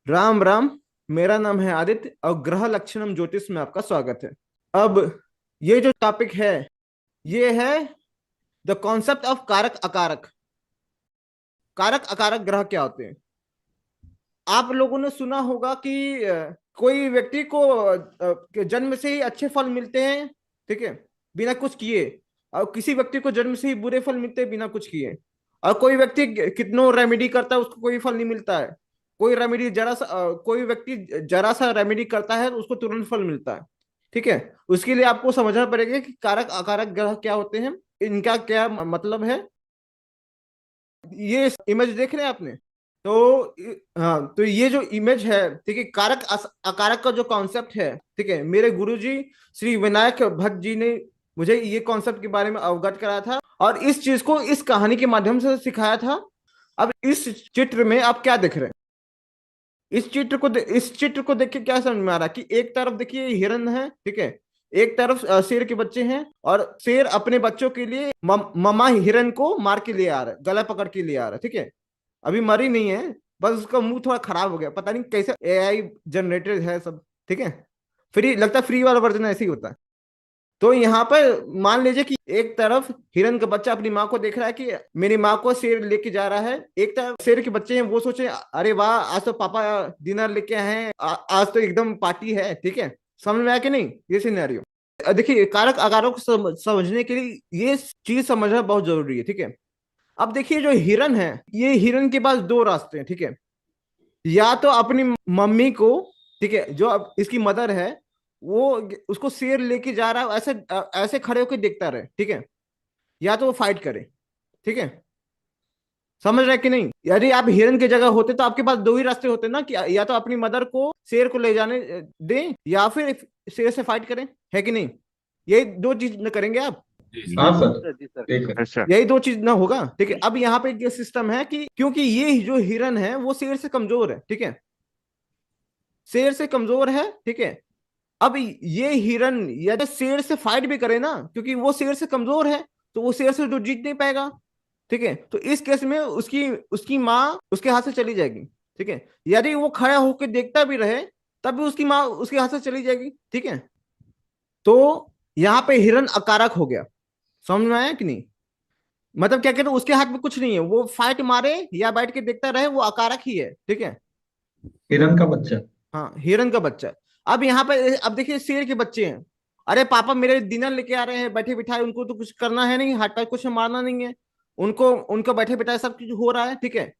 राम राम। मेरा नाम है आदित्य और ग्रह लक्षणम ज्योतिष में आपका स्वागत है। अब ये जो टॉपिक है ये है द कॉन्सेप्ट ऑफ कारक अकारक। कारक अकारक ग्रह क्या होते हैं? आप लोगों ने सुना होगा कि कोई व्यक्ति को जन्म से ही अच्छे फल मिलते हैं, ठीक है, बिना कुछ किए। और किसी व्यक्ति को जन्म से ही बुरे फल मिलते हैं बिना कुछ किए। और कोई व्यक्ति कितनों रेमेडी करता है उसको कोई फल नहीं मिलता है। कोई रेमेडी जरा सा कोई व्यक्ति जरा सा रेमेडी करता है तो उसको तुरंत फल मिलता है। ठीक है। उसके लिए आपको समझना पड़ेगा कि कारक अकारक ग्रह क्या होते हैं, इनका क्या मतलब है। ये इमेज देख रहे हैं आपने? तो हाँ, तो ये जो इमेज है, ठीक है, कारक अकारक का जो कॉन्सेप्ट है, ठीक है, मेरे गुरुजी श्री विनायक भट्ट जी ने मुझे ये कॉन्सेप्ट के बारे में अवगत कराया था और इस चीज को इस कहानी के माध्यम से सिखाया था। अब इस चित्र में आप क्या देख रहे हैं? इस चित्र को देख के क्या समझ में आ रहा है कि एक तरफ देखिए हिरन है, ठीक है, एक तरफ शेर के बच्चे हैं और शेर अपने बच्चों के लिए ममा हिरन को मार के लिए आ रहा है, गला पकड़ के लिए आ रहा है, ठीक है। अभी मरी नहीं है, बस उसका मुंह थोड़ा खराब हो गया, पता नहीं कैसे एआई जनरेटेड है सब, ठीक है। फ्री लगता है, फ्री वाला वर्जन ऐसे ही होता है। तो यहाँ पर मान लीजिए कि एक तरफ हिरन का बच्चा अपनी माँ को देख रहा है कि मेरी माँ को शेर लेके जा रहा है, एक तरफ शेर के बच्चे हैं, वो सोचे अरे वाह आज तो पापा डिनर लेके आए हैं, आज तो एकदम पार्टी है, ठीक है। समझ में आया कि नहीं ये सिनेरियो? देखिए, कारक आकारों को समझने के लिए ये चीज समझना बहुत जरूरी है, ठीक है। अब देखिए जो हिरन है, ये हिरन के पास दो रास्ते हैं, ठीक है। या तो अपनी मम्मी को, ठीक है, जो अब इसकी मदर है, वो उसको शेर लेके जा रहा है, ऐसे ऐसे खड़े होकर देखता रहे, ठीक है। या तो वो फाइट करे, ठीक है। समझ रहे कि नहीं? यदि आप हिरन की जगह होते तो आपके पास दो ही रास्ते होते ना, कि या तो अपनी मदर को शेर को ले जाने दें या फिर शेर से फाइट करें, है कि नहीं? यही दो चीज न करेंगे आप। जी हाँ सर। सर। जी सर। एक अच्छा। यही दो चीज ना होगा, ठीक है। अब यहाँ पे ये सिस्टम है कि क्योंकि ये जो हिरन है वो शेर से कमजोर है, ठीक है, शेर से कमजोर है, ठीक है। अब ये हिरन यदि शेर से फाइट भी करे ना, क्योंकि वो शेर से कमजोर है, तो वो शेर से तो जीत नहीं पाएगा, ठीक है। तो इस केस में उसकी उसकी माँ उसके हाथ से चली जाएगी, ठीक है। यदि वो खड़ा होकर देखता भी रहे तब भी उसकी माँ उसके हाथ से चली जाएगी, ठीक है। तो यहाँ पे हिरन अकारक हो गया। समझ में आया कि नहीं? मतलब क्या कहते हैं, उसके हाथ में कुछ नहीं है, वो फाइट मारे या बैठ के देखता रहे, वो अकारक ही है, ठीक है। हिरन का बच्चा। हाँ, हिरन का बच्चा। अब यहाँ पे अब देखिए शेर के बच्चे हैं, अरे पापा मेरे डिनर लेके आ रहे हैं बैठे बिठाए, उनको तो कुछ करना है नहीं, हाथ पैर कुछ मारना नहीं है, उनको उनको बैठे बिठाए सब कुछ हो रहा है, ठीक है।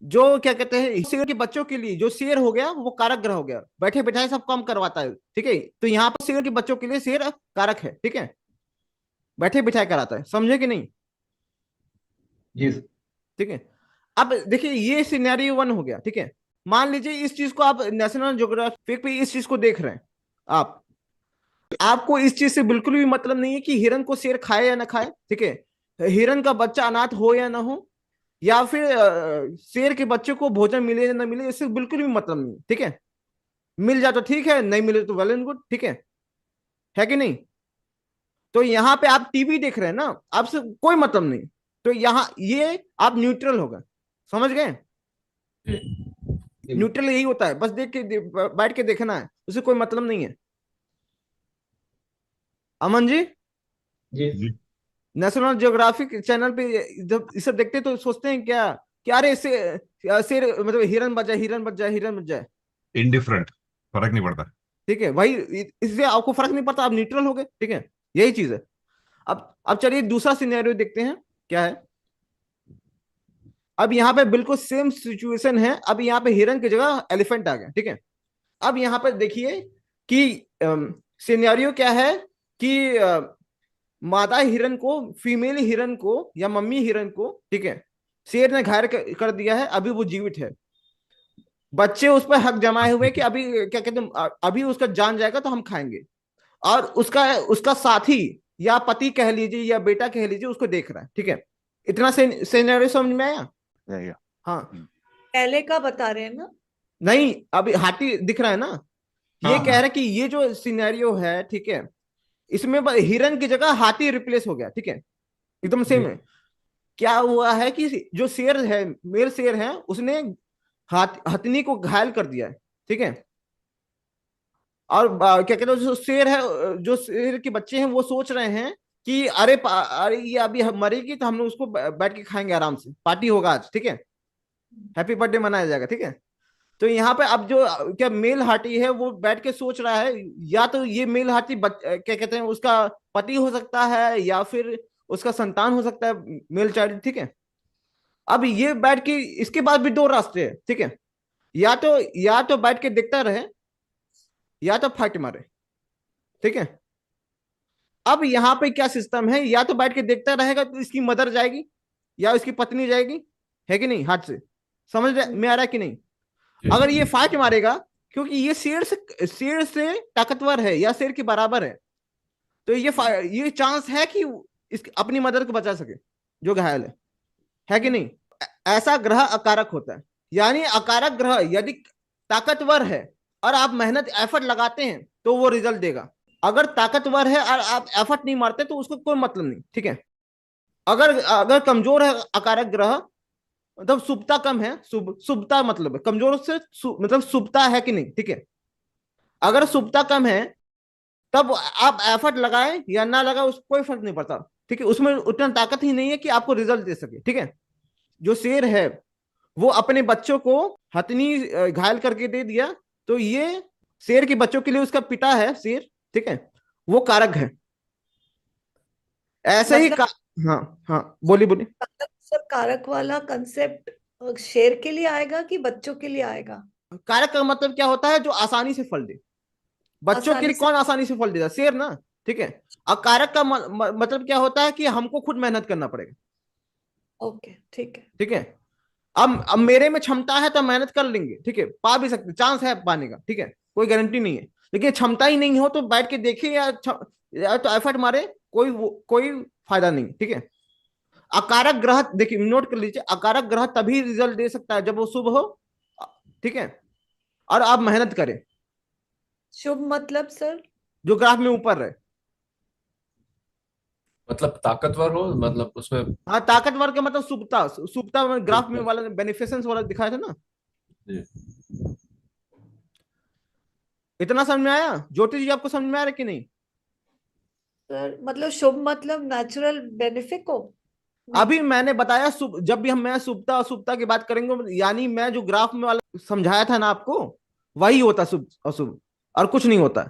जो क्या कहते हैं, शेर के बच्चों के लिए जो शेर हो गया वो कारक ग्रह हो गया, बैठे बिठाए सब काम करवाता है, ठीक है। तो यहाँ पर शेर के बच्चों के लिए शेर कारक है, ठीक है, बैठे बिठाए कराता है। समझे कि नहीं? जी सर। ठीक है। अब देखिए ये सिनेरियो वन हो गया, ठीक है। मान लीजिए इस चीज को आप नेशनल ज्योग्राफिक पे इस चीज को देख रहे हैं आप, आपको इस चीज से बिल्कुल भी मतलब नहीं है कि हिरन को शेर खाए या ना खाए, ठीक है। हिरन का बच्चा अनाथ हो या ना हो, या फिर शेर के बच्चे को भोजन मिले या ना मिले, इससे बिल्कुल भी मतलब नहीं, ठीक है। मिल जाए तो ठीक है, नहीं मिले तो वेल एंड गुड, ठीक है कि नहीं? तो यहाँ पे आप टीवी देख रहे हैं ना, आपसे कोई मतलब नहीं, तो यहाँ ये आप न्यूट्रल हो गए। समझ गए? जी न्यूट्रल यही होता है, बस देख के बैठ के देखना है, उसे कोई मतलब नहीं है। अमन जी, जी। नेशनल ज्योग्राफिक चैनल पे जब इसे देखते तो सोचते हैं क्या कि अरे इससे शेर मतलब हिरन बच जाए, हिरन बच जाए, हिरन बच जाए, इनडिफरेंट, फर्क नहीं पड़ता। ठीक है भाई। इससे आपको फर्क नहीं पड़ता, आप न्यूट्रल हो गए, ठीक है। यही चीज है। अब चलिए दूसरा सिनेरियो देखते हैं क्या है। अब यहाँ पे बिल्कुल सेम सिचुएशन है, अब यहाँ पे हिरन की जगह एलिफेंट आ गया, ठीक है। अब यहाँ पे देखिए कि सिनेरियो क्या है कि मादा हिरन को, फीमेल हिरन को या मम्मी हिरन को, ठीक है, शेर ने घायल कर दिया है, अभी वो जीवित है। बच्चे उस पर हक जमाए हुए कि अभी क्या कहते हैं, अभी उसका जान जाएगा तो हम खाएंगे। और उसका उसका साथी या पति कह लीजिए या बेटा कह लीजिए उसको देख रहा है, ठीक है। इतना सिनेरियो समझ में आया? जाएगा। हाँ। पहले का बता रहे हैं ना। नहीं, अभी हाथी दिख रहा है ना। ये हाँ कह रहा हाँ। है कि ये जो सिनेरियो है, ठीक है, इसमें हिरन की जगह हाथी रिप्लेस हो गया, ठीक है, एकदम सेम जी है। क्या हुआ है कि जो शेर है, मेल शेर है, उसने हथिनी को घायल कर दिया है, ठीक है। और क्या कहते हैं, जो शेर है, जो शेर के बच्चे हैं वो सोच रहे हैं कि अरे ये अभी मरेगी तो हम लोग उसको बैठ के खाएंगे, आराम से पार्टी होगा आज, ठीक है, हैप्पी बर्थडे मनाया जाएगा, ठीक है। तो यहाँ पे अब जो क्या मेल हाथी है वो बैठ के सोच रहा है, या तो ये मेल हाथी क्या कहते हैं उसका पति हो सकता है, या फिर उसका संतान हो सकता है, मेल चाइल्ड, ठीक है। अब ये बैठ के, इसके बाद भी दो रास्ते हैं, ठीक है। या तो बैठ के देखता रहे, या तो फाइट मारे, ठीक है। अब यहाँ पे क्या सिस्टम है, या तो बैठ के देखता रहेगा तो इसकी मदर जाएगी या इसकी पत्नी जाएगी, है कि नहीं, हाथ से, में आ रहा है कि नहीं। जी। अगर ये फाइट मारेगा, क्योंकि ये शेर से ताकतवर है या शेर के बराबर है, तो ये चांस है कि इस अपनी मदर को बचा सके जो घायल है कि नहीं। ऐसा ग्रह अकारक होता है, यानी अकारक ग्रह यदि ताकतवर है और आप मेहनत एफर्ट लगाते हैं तो वो रिजल्ट देगा। अगर ताकतवर है और आप एफर्ट नहीं मारते तो उसको कोई मतलब नहीं, ठीक है। अगर अगर कमजोर है अकारक ग्रह, मतलब शुभता कम है, शुभता मतलब है कमजोर से मतलब शुभता है कि नहीं, ठीक है। अगर शुभता कम है तब आप एफर्ट लगाएं या ना लगाए उसको कोई फर्क नहीं पड़ता, ठीक है। उसमें उतना ताकत ही नहीं है कि आपको रिजल्ट दे सके, ठीक है। जो शेर है वो अपने बच्चों को हथनी घायल करके दे दिया, तो ये शेर के बच्चों के लिए उसका पिता है शेर, ठीक है, वो कारक है। ऐसे ही मतलब हाँ हाँ, बोली बोली। मतलब सर कारक वाला कंसेप्ट शेर के लिए आएगा कि बच्चों के लिए आएगा? कारक का मतलब क्या होता है, जो आसानी से फल दे। बच्चों के आसानी लिए से। कौन आसानी से फल देता, शेर ना, ठीक है। और कारक का मतलब क्या होता है कि हमको खुद मेहनत करना पड़ेगा, ओके, ठीक है। ठीक है। अब मेरे में क्षमता है तो मेहनत कर लेंगे, ठीक है, पा भी सकते, चांस है पाने का, ठीक है, कोई गारंटी नहीं है। लेकिन क्षमता ही नहीं हो तो बैठ के देखिए या तो एफर्ट मारे, कोई फायदा नहीं, ठीक है। अकारक ग्रह देखिए, नोट कर लीजिए, अकारक ग्रह तभी रिजल्ट दे सकता है जब वो शुभ हो, ठीक है, और आप मेहनत करें, शुभ मतलब सर? जो ग्राफ में ऊपर रहे। मतलब ताकतवर हो, मतलब उसमें। हाँ, ताकतवर का मतलब शुभता, शुभता में ग्राफ में ठीक है। वाला बेनिफिसेंस वाला दिखाया था ना। जी। इतना समझ में आया ज्योति जी, आपको समझ में आ रहा है कि नहीं। सर मतलब शुभ मतलब नेचुरल बेनिफिट को? नहीं। अभी मैंने बताया शुभ, जब भी मैं शुभता अशुभता की बात करेंगे, यानी मैं जो ग्राफ में वाला समझाया था ना आपको, वही होता शुभ अशुभ, और कुछ नहीं होता।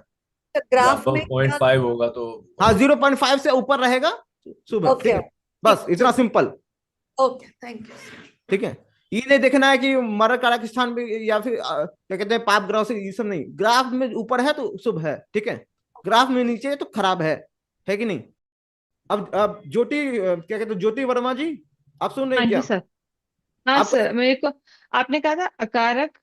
ग्राफ अब में पॉइंट क्या? फाइव होगा तो। हाँ, 0.5 से ऊपर रहेगा शुभ है, ठीक ओके, है, बस इतना सिंपल, ओके, थैंक यू। ठीक है। ये नहीं देखना है कि मकर कारक स्थान पे या फिर क्या कहते हैं पाप ग्रह से, ये सब नहीं। ग्राफ में ऊपर है तो शुभ है, ठीक है, ग्राफ में नीचे है तो खराब है कि नहीं। अब ज्योति क्या कहते हैं, ज्योति वर्मा जी, आप सुन रहे हाँ हैं जी क्या। सर। हाँ आप सर, मेरे को आपने कहा था अकारक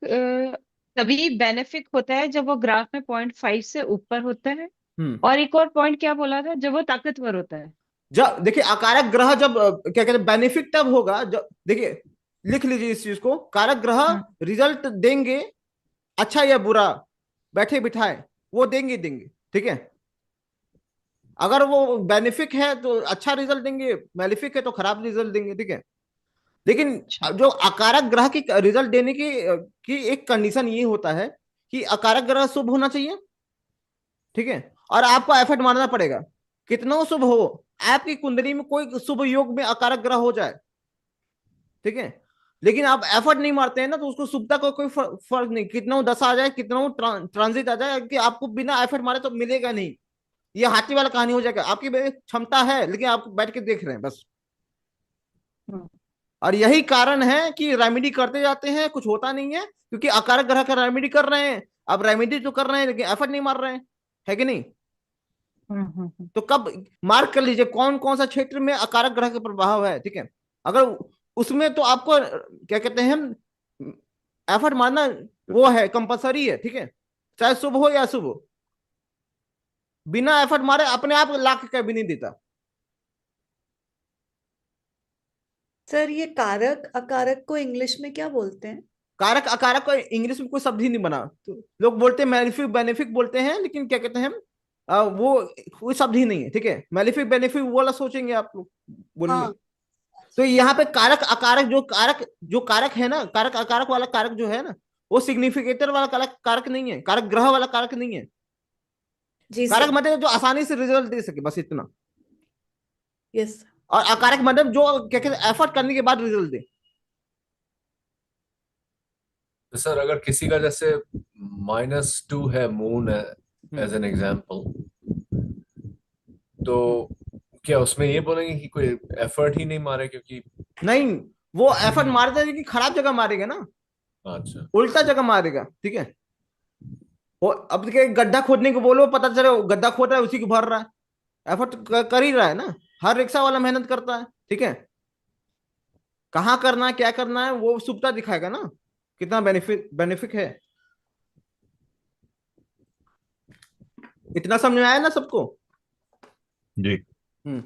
तभी बेनिफिक होता है जब वो ग्राफ में 0.5 से ऊपर होता है। हम्म और एक और पॉइंट क्या बोला था, जब वो ताकतवर होता है। जब देखिए अकारक ग्रह जब क्या कहते हैं बेनिफिट तब होगा जब, देखिए लिख लीजिए इस चीज को, कारक ग्रह हाँ। रिजल्ट देंगे, अच्छा या बुरा, बैठे बिठाए, वो देंगे, ठीक है। अगर वो बेनिफिक है तो अच्छा रिजल्ट देंगे, मेलिफिक है तो खराब रिजल्ट देंगे, ठीक है। लेकिन अच्छा। जो अकारक ग्रह की रिजल्ट देने की एक कंडीशन ये होता है कि अकारक ग्रह शुभ होना चाहिए, ठीक है, और आपको एफर्ट मारना पड़ेगा, कितना शुभ हो, आपकी कुंडली में कोई शुभ योग में अकारक ग्रह हो जाए, ठीक है। लेकिन आप एफर्ट नहीं मारते हैं ना, तो उसको शुभता का कोई फर्क नहीं, कितना दशा आ जाए, कितना ट्रांजिट आ जाए, कि आपको बिना एफर्ट मारे तो मिलेगा नहीं। ये हाथी वाला कहानी हो जाएगा, आपकी क्षमता है लेकिन आप बैठ के देख रहे हैं बस। हम्म। और यही कारण है कि रेमेडी करते जाते हैं, कुछ होता नहीं है, क्योंकि अकारक ग्रह का रेमेडी कर रहे हैं। अब रेमेडी तो कर रहे हैं लेकिन एफर्ट नहीं मार रहे हैं, है कि नहीं। तो कब मार्क कर लीजिए कौन कौन सा क्षेत्र में अकारक ग्रह का प्रभाव है, ठीक है। अगर उसमें तो आपको क्या कहते हैं एफर्ट मारना वो है, कंपलसरी है, ठीक है, चाहे शुभ हो या अशुभ हो, बिना एफर्ट मारे अपने आप लाख का भी नहीं देता। सर ये कारक अकारक को इंग्लिश में क्या बोलते हैं? कारक अकारक को इंग्लिश में कोई शब्द ही नहीं बना, तो लोग बोलते हैं मेलिफिक बेनिफिक बोलते हैं, लेकिन क्या कहते हैं वो कोई शब्द ही नहीं है, ठीक है। मेलिफिक बेनिफिक वो वाला सोचेंगे आप लोग, बोलेंगे। हाँ। तो यहाँ पे कारक अकारक जो कारक है ना, कारक अकारक वाला कारक जो है ना, वो सिग्निफिकेटर वाला कारक कारक नहीं है, कारक ग्रह वाला कारक नहीं है। जी कारक सर। मतलब जो आसानी से रिजल्ट दे सके, बस इतना। यस। और अकारक मतलब जो क्या कहते हैं, एफर्ट करने के बाद रिजल्ट दे। तो सर अगर किसी का जैसे -2 है, मून है एज हम्म। एन एग्जाम्पल, तो क्या उसमें ये बोलेंगे कि कोई एफर्ट ही नहीं मारे क्योंकि? नहीं, वो एफर्ट मारता है लेकिन खराब जगह मारेगा ना, अच्छा। उल्टा जगह मारेगा, ठीक है। वो अब के गड्ढा खोदने को बोलो, पता चले वो गड्ढा खोद रहा है, उसी को भर रहा है। एफर्ट कर ही रहा है ना, हर रिक्शा वाला मेहनत करता है, ठीक है। कहाँ करना है, क्या करना है, वो सुपता दिखाएगा ना, कितना बेनिफिट बेनिफिट है। इतना समझ में आया ना सबको? जी। हम्म।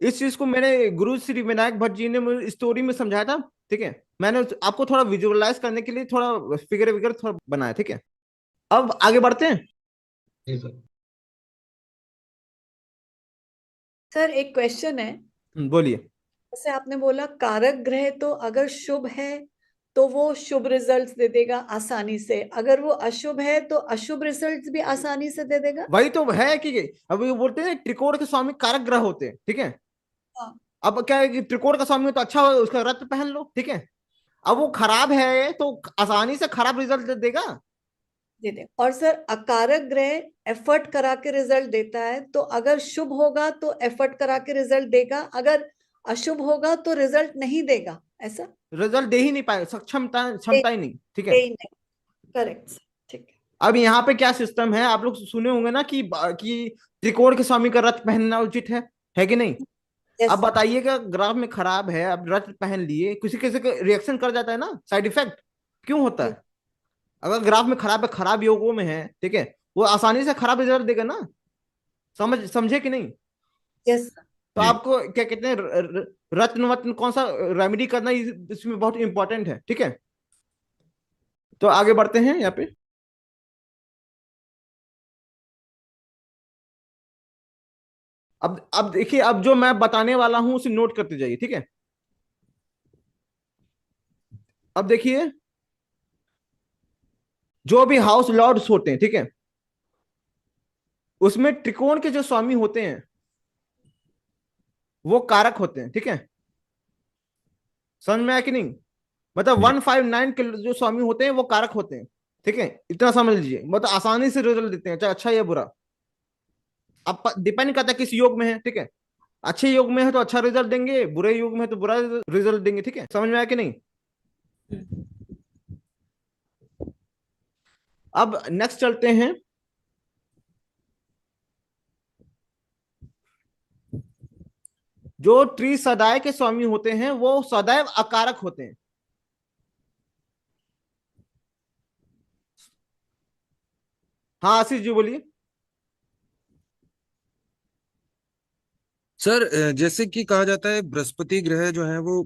इस चीज को मैंने गुरु श्री विनायक भट्ट जी ने मुझे स्टोरी में समझाया था, ठीक है। मैंने आपको थोड़ा विजुअलाइज करने के लिए थोड़ा फिगर विगर थोड़ा बनाया, ठीक है। अब आगे बढ़ते हैं। जी सर। सर एक क्वेश्चन है। बोलिए। जैसे आपने बोला कारक ग्रह तो अगर शुभ है तो वो शुभ रिजल्ट्स दे देगा आसानी से, अगर वो अशुभ है तो अशुभ रिजल्ट्स भी आसानी से दे देगा। वही तो है कि अब ये बोलते हैं त्रिकोण के स्वामी कारक ग्रह होते हैं, ठीक है। हाँ। अब क्या है कि त्रिकोण का स्वामी हो तो अच्छा हो, उसका रत्न पहन लो, ठीक है। अब वो खराब है तो आसानी से खराब रिजल्ट दे देगा। दे दे। और सर अकारक ग्रह एफर्ट करा के रिजल्ट देता है, तो अगर शुभ होगा तो एफर्ट करा के रिजल्ट देगा, अगर अशुभ होगा तो रिजल्ट नहीं देगा, ऐसा? रिजल्ट दे ही नहीं पाए, क्षमता दे क्षमता ही नहीं, ठीक दे है। ही नहीं। करेक्ट सर, ठीक है। अब यहाँ पे क्या सिस्टम है, आप लोग सुने होंगे ना कि त्रिकोण के स्वामी का रत्न पहनना उचित है कि नहीं? अब यस सर। बताइएगा, ग्राफ में खराब है, अब रत्न पहन लिए, किसी किसी का रिएक्शन कर जाता है ना, साइड इफेक्ट क्यों होता जी। है? अगर ग्राफ में खराब है, खराब योगों में है, ठीक है, वो आसानी से खराब रिजल्ट देगा ना। समझे कि नहीं? Yes sir. तो जी। आपको क्या कहते हैं, रत्न वत्न कौन सा रेमेडी करना, इसमें बहुत इंपॉर्टेंट है, ठीक है। तो आगे बढ़ते हैं यहाँ पे। अब देखिए, अब जो मैं बताने वाला हूं उसे नोट करते जाइए, ठीक है। अब देखिए, जो भी हाउस लॉर्ड्स होते हैं, ठीक है, उसमें त्रिकोण के जो स्वामी होते हैं वो कारक होते हैं, ठीक है। समझ में आया कि नहीं? मतलब जी। 159 के जो स्वामी होते हैं वो कारक होते हैं, ठीक है। इतना समझ लीजिए, मतलब आसानी से रिजल्ट देते हैं, चाहे अच्छा या बुरा। अब डिपेंड करता है किस योग में है, ठीक है। अच्छे योग में है तो अच्छा रिजल्ट देंगे, बुरे योग में है तो बुरा रिजल्ट देंगे, ठीक है। समझ में आया कि नहीं? अब नेक्स्ट चलते हैं। जो त्रिसदाय के स्वामी होते हैं वो सदैव अकारक होते हैं। हाँ आशीष जी बोलिए। सर जैसे कि कहा जाता है बृहस्पति ग्रह जो है वो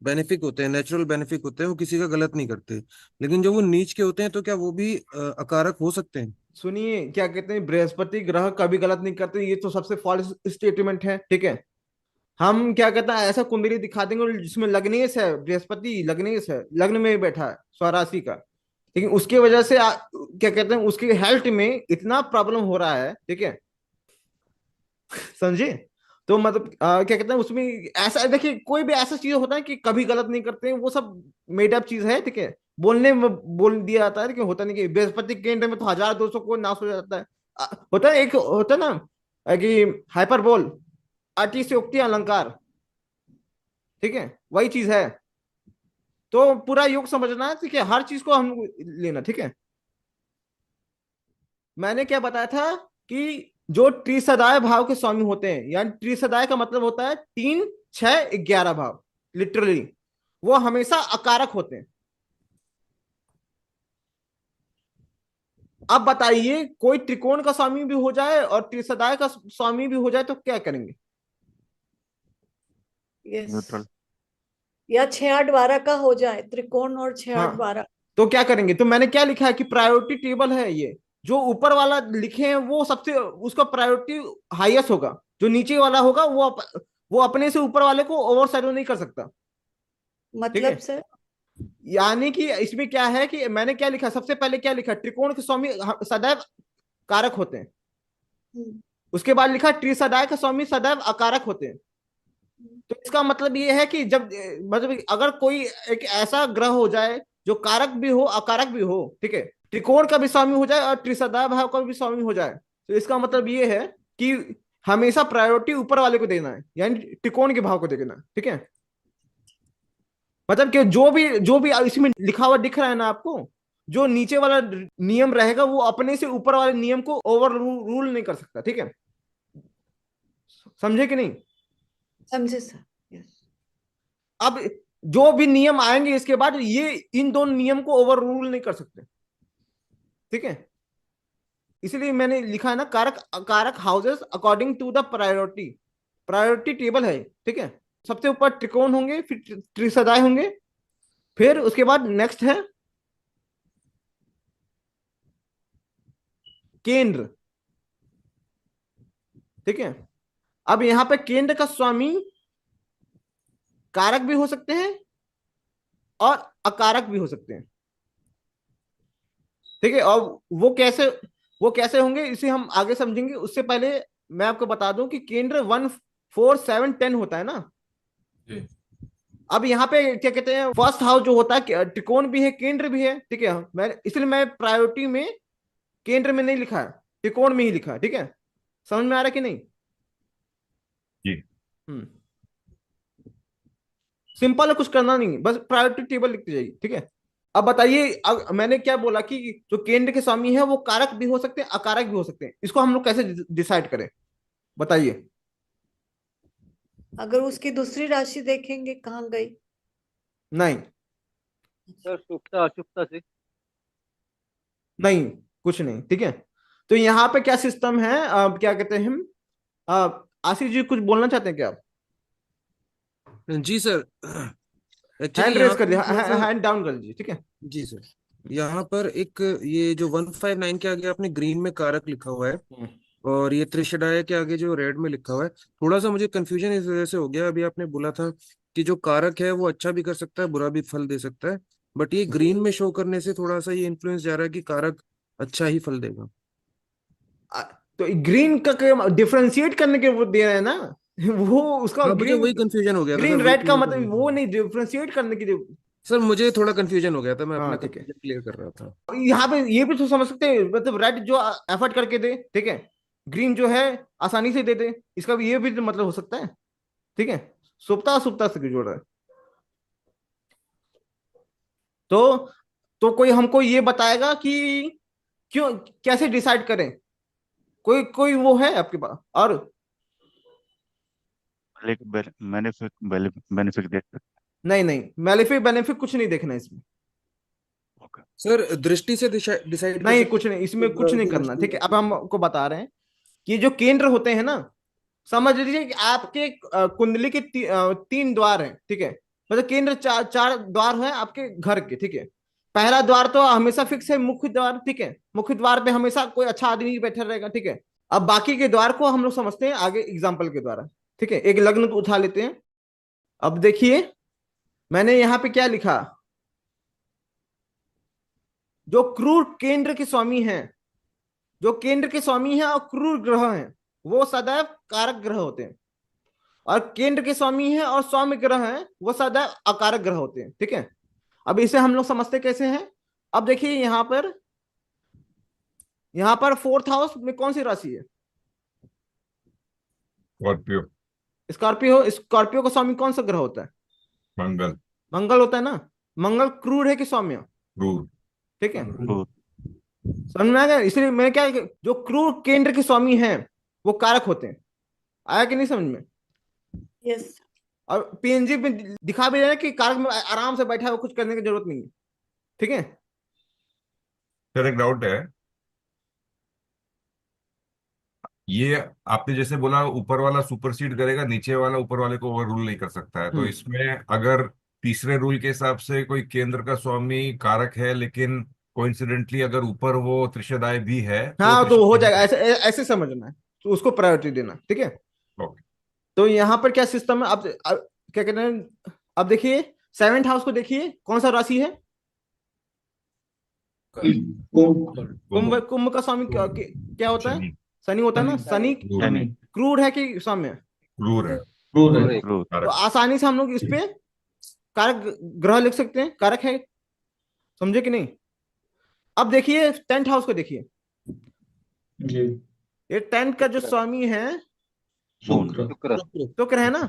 बेनिफिक होते हैं, नेचुरल बेनिफिक होते हैं, वो किसी का गलत नहीं करते। लेकिन जब वो नीच के होते हैं तो क्या वो भी अकारक हो सकते हैं? सुनिए, क्या कहते हैं, बृहस्पति ग्रह कभी गलत नहीं करते, ये तो सबसे फॉल्स स्टेटमेंट है, ठीक है। हम क्या कहते हैं, ऐसा कुंडली दिखा देंगे जिसमें लग्नेश है, बृहस्पति लग्नेश है, लग्न में बैठा है स्वराशि का, लेकिन उसकी वजह से क्या कहते हैं, उसके हेल्थ में इतना प्रॉब्लम हो रहा है, ठीक है। समझे? तो मतलब क्या कहते हैं, उसमें ऐसा देखिए, कोई भी ऐसा चीज होता है कि कभी गलत नहीं करते हैं, वो सब मेड अप चीज है, ठीक है। बोलने में बोल दिया जाता है, लेकिन होता नहीं। कि बृहस्पति केंद्र में तो 1200 को नाश हो जाता है। होता है, एक होता है ना कि हाइपरबोल, अतिशयोक्ति अलंकार, ठीक है, वही चीज है। तो पूरा योग समझना है, ठीक है, हर चीज को हम लेना, ठीक है। मैंने क्या बताया था कि जो त्रिसदाय भाव के स्वामी होते हैं, यानी त्रिसदाय का मतलब होता है 3, 6, 11 भाव, लिटरली वो हमेशा अकारक होते हैं। अब बताइए, कोई त्रिकोण का स्वामी भी हो जाए और त्रिसदाय का स्वामी भी हो जाए तो क्या करेंगे? यस। न्यूट्रल। या 6 8 12 का हो जाए, त्रिकोण और 6 8 12। तो क्या करेंगे? तो मैंने क्या लिखा है कि प्रायोरिटी टेबल है ये, जो ऊपर वाला लिखे हैं वो सबसे, उसका प्रायोरिटी हाईएस्ट होगा, जो नीचे वाला होगा वो वो अपने से ऊपर वाले को ओवर शैडो नहीं कर सकता। ठीक है, मतलब सर? यानी कि इसमें क्या है कि मैंने क्या लिखा, सबसे पहले क्या लिखा, त्रिकोण के स्वामी सदैव कारक होते हैं। हम्म, उसके बाद लिखा त्रिसदाय के स्वामी सदैव अकारक होते हैं। तो इसका मतलब ये है कि जब मतलब अगर कोई एक ऐसा ग्रह हो जाए जो कारक भी हो अकारक भी हो, ठीक है, त्रिकोण का भी स्वामी हो जाए और त्रिसदा भाव का भी स्वामी हो जाए, तो इसका मतलब ये है कि हमेशा प्रायोरिटी ऊपर वाले को देना है, यानी त्रिकोण के भाव को देना है। ठीक है, मतलब कि जो भी इसमें लिखा हुआ दिख रहा है ना आपको, जो नीचे वाला नियम रहेगा वो अपने से ऊपर वाले नियम को ओवर रूल नहीं कर सकता। ठीक है, समझे कि नहीं? समझे सर। यस। अब जो भी नियम आएंगे इसके बाद, ये इन दोनों नियम को ओवर रूल नहीं कर सकते। ठीक है, इसलिए मैंने लिखा है ना, कारक कारक houses according to the priority, priority table है। ठीक है, सबसे ऊपर त्रिकोण होंगे, फिर त्रिसदाय होंगे, फिर उसके बाद नेक्स्ट है केंद्र। ठीक है, अब यहां पे केंद्र का स्वामी कारक भी हो सकते हैं और अकारक भी हो सकते हैं। ठीक है, और वो कैसे होंगे इसे हम आगे समझेंगे। उससे पहले मैं आपको बता दूं कि केंद्र 1 4 7 10 होता है ना। जी। अब यहाँ पे क्या कहते हैं, फर्स्ट हाउस जो होता है त्रिकोण भी है केंद्र भी है। ठीक है, मैं प्रायोरिटी में केंद्र में नहीं लिखा है, त्रिकोण में ही लिखा है। ठीक है, समझ में आ रहा है कि नहीं? जी। हम्म, सिंपल है, कुछ करना नहीं, बस प्रायोरिटी टेबल लिखते जाइए। ठीक है, अब बताइए, अब मैंने क्या बोला कि जो केंद्र के स्वामी है वो कारक भी हो सकते हैं अकारक भी हो सकते हैं, इसको हम लोग कैसे डिसाइड करें, बताइए। अगर उसकी दूसरी राशि देखेंगे कहाँ गई? नहीं, सर शुभता अशुभता से। नहीं, कुछ नहीं। ठीक है, तो यहाँ पे क्या सिस्टम है, क्या कहते हैं हम, आशीष जी कुछ बोलना चाहते हैं क्या आप? जी सर। एक्चुअली हैंड रेस यहाँ कर पर दिया, थोड़ा सा। हैंड डाउन कर दीजिए। ठीक है, जी सर। यहाँ पर एक ये जो 159 के आगे आपने ग्रीन में कारक लिखा हुआ है, और ये त्रिशदाय के आगे जो रेड में लिखा हुआ है, थोड़ा सा मुझे कंफ्यूजन इस वजह से हो गया। अभी आपने बोला था कि जो कारक है वो अच्छा भी कर सकता है, बुरा भी फल दे सकता है, बट ये ग्रीन में शो करने से थोड़ा सा ये इन्फ्लुएंस जा रहा है कि कारक अच्छा ही फल देगा। तो ग्रीन का डिफरेंशिएट करने के वो दे रहे हैं ना वो उसका हाँ, मुझे ग्रीन, वही कंफ्यूजन हो गया था सर, ग्रीन वही रेड का क्लियर करना मतलब वो था। नहीं, डिफरेंशिएट करने के लिए। सर मुझे थोड़ा कंफ्यूजन हो गया था, मैं हाँ अपना ठीक है, कंफ्यूजन क्लियर कर रहा था। यहाँ पे ये भी तो समझ सकते हैं, मतलब रेड जो एफर्ट करके दे, ठीक है, ग्रीन जो है आसानी से दे दे, इसका भी ये भी तो मतलब हो सकता है। ठीक है, सुप्ता सुप्ता से जोड़ रहा है। तो कोई हमको ये बताएगा कि क्यों, कैसे डिसाइड करें, कोई कोई वो है आपके पास? और बेनिफिट बेनिफिट देख सकते नहीं नहीं, मेलिफिक बेनिफिक कुछ नहीं देखना है इसमें। हैं। ओके। सर दृष्टि से डिसाइड कर नहीं, सकते कुछ नहीं, इसमें हैं कुछ ग्रह नहीं की करना। दृष्टि ठीक है, कैसी अब हम है। आपको बता रहे हैं कि जो केंद्र होते हैं ना, समझ लीजिए कि आपके कुंडली के 3 द्वार हैं। ठीक है, मतलब केंद्र चार द्वार है आपके घर के। ठीक है, पहला द्वार तो हमेशा फिक्स है, मुख्य द्वार। ठीक है, मुख्य द्वार पे हमेशा कोई अच्छा आदमी बैठा रहेगा। ठीक है, अब बाकी के द्वार को हम लोग समझते हैं आगे एग्जाम्पल के द्वारा। ठीक है, एक लग्न को उठा लेते हैं। अब देखिए मैंने यहाँ पे क्या लिखा, जो क्रूर केंद्र के स्वामी हैं, जो केंद्र के स्वामी हैं और क्रूर ग्रह हैं, वो सदैव कारक ग्रह होते हैं। और केंद्र के स्वामी हैं और स्वामी ग्रह हैं, वो सदैव अकारक ग्रह होते हैं। ठीक है, अब इसे हम लोग समझते कैसे हैं। अब देखिए यहां पर 4th हाउस में कौन सी राशि है? स्कॉर्पियो। स्कॉर्पियो। स्कॉर्पियो का स्वामी कौन सा ग्रह होता है? मंगल। मंगल होता है ना। मंगल क्रूर है कि सौम्य? क्रूर। ठीक है, क्रूर। समझ में आ गया। इसलिए मैं क्या, जो क्रूर केंद्र के स्वामी हैं वो कारक होते हैं। आया कि नहीं समझ में? यस। और पीएनजी में दिखा भी रहे हैं कि कारक में आराम से बैठा है, वो कुछ करने की जरूरत नहीं है। ठीक है, सर एक डाउट है, ये आपने जैसे बोला ऊपर वाला सुपरसीड करेगा, नीचे वाला ऊपर वाले को ओवर रूल नहीं कर सकता है, तो हम्म, इसमें अगर तीसरे रूल के हिसाब से कोई केंद्र का स्वामी कारक है, लेकिन कोइंसिडेंटली अगर ऊपर वो त्रिशदाय भी है तो हाँ तो हो त्रिशदाय जाएगा, ऐसे ऐसे समझना है, तो उसको प्रायोरिटी देना। ठीक है, ओके। तो यहाँ पर क्या सिस्टम है? अब क्या कहते हैं, अब देखिए 7th हाउस को देखिए, कौन सा राशि है? कुंभ। कुंभ। कुंभ का स्वामी क्या होता है? शनि। शनि होता है ना। शनि शनि क्रूर है कि सौम्य? क्रूर है। क्रूर है। तो कारक। आसानी से हम लोग इस पे कारक ग्रह लिख सकते हैं, कारक है, समझे कि नहीं? अब देखिए 10th हाउस को देखिए, जी। ये 10th का जो स्वामी है शुक्र। शुक्र। शुक्र है ना।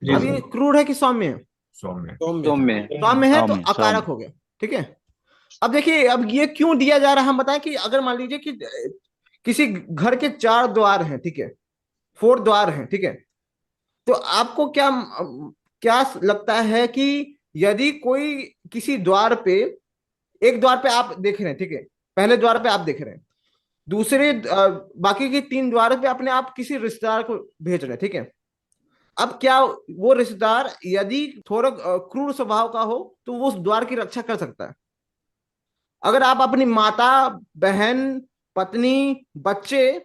जी अब ये सर। क्रूर है कि सौम्य है? सौम्य। सौम्य। सौम्य है, तो सौम्य, अकारक हो गया। ठीक है। अब देखिए, अब ये क्यों दिया जा रहा है हम बताएं कि अगर मान लीजिए कि किसी घर के 4 द्वार हैं, ठीक है, 4 द्वार हैं, ठीक है, तो आपको क्या क्या लगता है कि यदि कोई किसी द्वार पे, एक द्वार पे आप देख रहे हैं, ठीक है, पहले द्वार पे आप देख रहे हैं, दूसरे बाकी के 3 द्वारों पे अपने आप किसी रिश्तेदार को भेज रहे हैं, ठीक है, अब क्या वो रिश्तेदार यदि थोड़ा क्रूर स्वभाव का हो तो वो उस द्वार की रक्षा कर सकता है? अगर आप अपनी माता, बहन, पत्नी, बच्चे,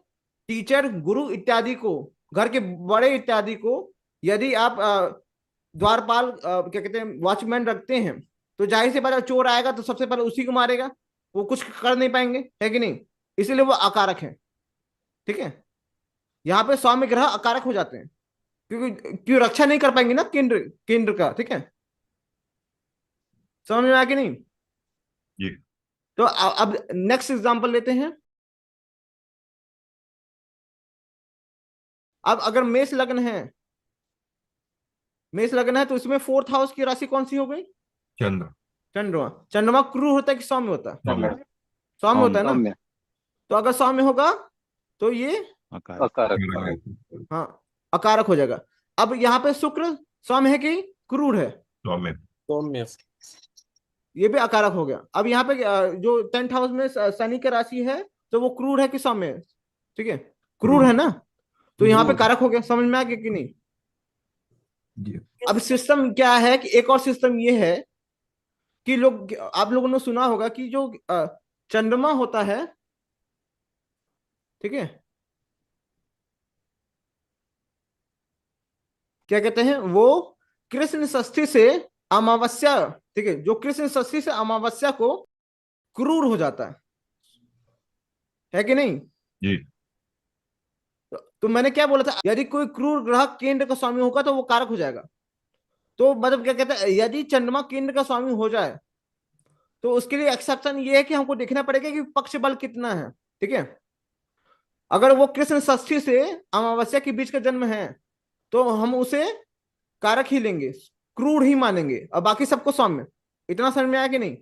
टीचर, गुरु इत्यादि को, घर के बड़े इत्यादि को, यदि आप द्वारपाल क्या कहते हैं, वॉचमैन रखते हैं, तो जाहिर सी बात है चोर आएगा तो सबसे पहले उसी को मारेगा, वो कुछ कर नहीं पाएंगे, है कि नहीं? इसलिए वो अकारक है। ठीक है। यहाँ पे स्वामी ग्रह अकारक हो जाते हैं, क्योंकि क्यों रक्षा नहीं कर पाएंगे ना केंद्र केंद्र का। ठीक है, समझ में आया कि नहीं? जी। तो अब नेक्स्ट एग्जांपल लेते हैं। अब अगर मेष लग्न है, मेष लग्न है तो इसमें 4th हाउस की राशि कौन सी हो गई? चंद्र। चंद्रमा। चंद्रमा क्रूर होता है कि सौम्य होता है? सौम्य। सौम्य होता है ना। सौम्य। तो अगर सौम्य होगा तो ये अकारक। अकारक। हाँ अकारक हो जाएगा। अब यहाँ पे शुक्र सौम्य है कि क्रूर है? सौम्य। सौम्य। ये भी अकारक हो गया। अब यहाँ पे जो 10th हाउस में शनि की राशि है, तो वो क्रूर है कि सौम्य है? ठीक है, क्रूर है ना, तो यहाँ पे कारक हो गया। समझ में आ गया कि नहीं? जी। अब सिस्टम क्या है कि एक और सिस्टम ये है कि लोग, आप लोगों ने सुना होगा कि जो चंद्रमा होता है, ठीक है, क्या कहते हैं, वो कृष्ण षष्ठी से अमावस्या, ठीक है, जो कृष्ण षष्ठी से अमावस्या को क्रूर हो जाता है कि नहीं? जी। तो मैंने क्या बोला था, यदि कोई क्रूर ग्रह केंद्र का स्वामी होगा तो वो कारक हो जाएगा। तो मतलब क्या कहते हैं, यदि चंद्रमा केंद्र का स्वामी हो जाए तो उसके लिए एक्सेप्शन ये है कि हमको देखना पड़ेगा कि पक्ष बल कितना है। ठीक है, अगर वो कृष्ण षष्ठी से अमावस्या के बीच का जन्म है तो हम उसे कारक ही लेंगे, क्रूर ही मानेंगे, और बाकी सबको सौम्य। इतना समझ में आया कि नहीं?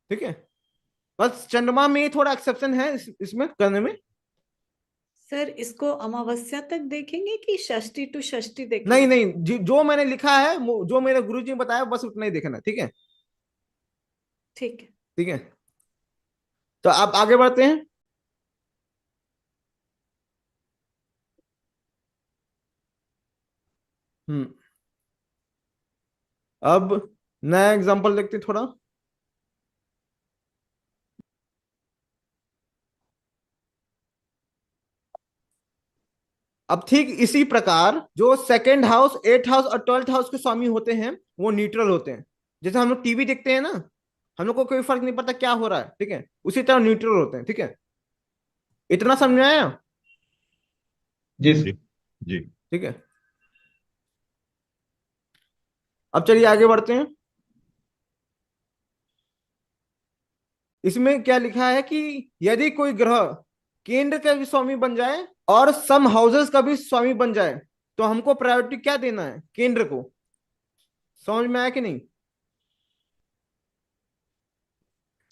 ठीक है, बस चंद्रमा में ही थोड़ा एक्सेप्शन है इसमें करने में। सर इसको अमावस्या तक देखेंगे कि षष्ठी टू षष्ठी देखेंगे? नहीं नहीं, जो मैंने लिखा है, जो मेरे गुरुजी ने बताया, बस उतना ही देखना। ठीक है। ठीक है। ठीक है, तो आप आगे बढ़ते हैं। हम्म, अब नया एग्जांपल देखते हैं थोड़ा। अब ठीक इसी प्रकार जो 2nd हाउस, 8th हाउस और 12th हाउस के स्वामी होते हैं वो न्यूट्रल होते हैं। जैसे हम लोग टीवी देखते हैं ना, हम लोग को कोई फर्क नहीं पड़ता क्या हो रहा है, ठीक है, उसी तरह न्यूट्रल होते हैं। ठीक है, इतना समझ में आया? जी जी। सर। जी। ठीक है, अब चलिए आगे बढ़ते हैं। इसमें क्या लिखा है कि यदि कोई ग्रह केंद्र का भी स्वामी बन जाए और सम हाउसेस का भी स्वामी बन जाए तो हमको प्रायोरिटी क्या देना है? केंद्र को। समझ में आया कि नहीं?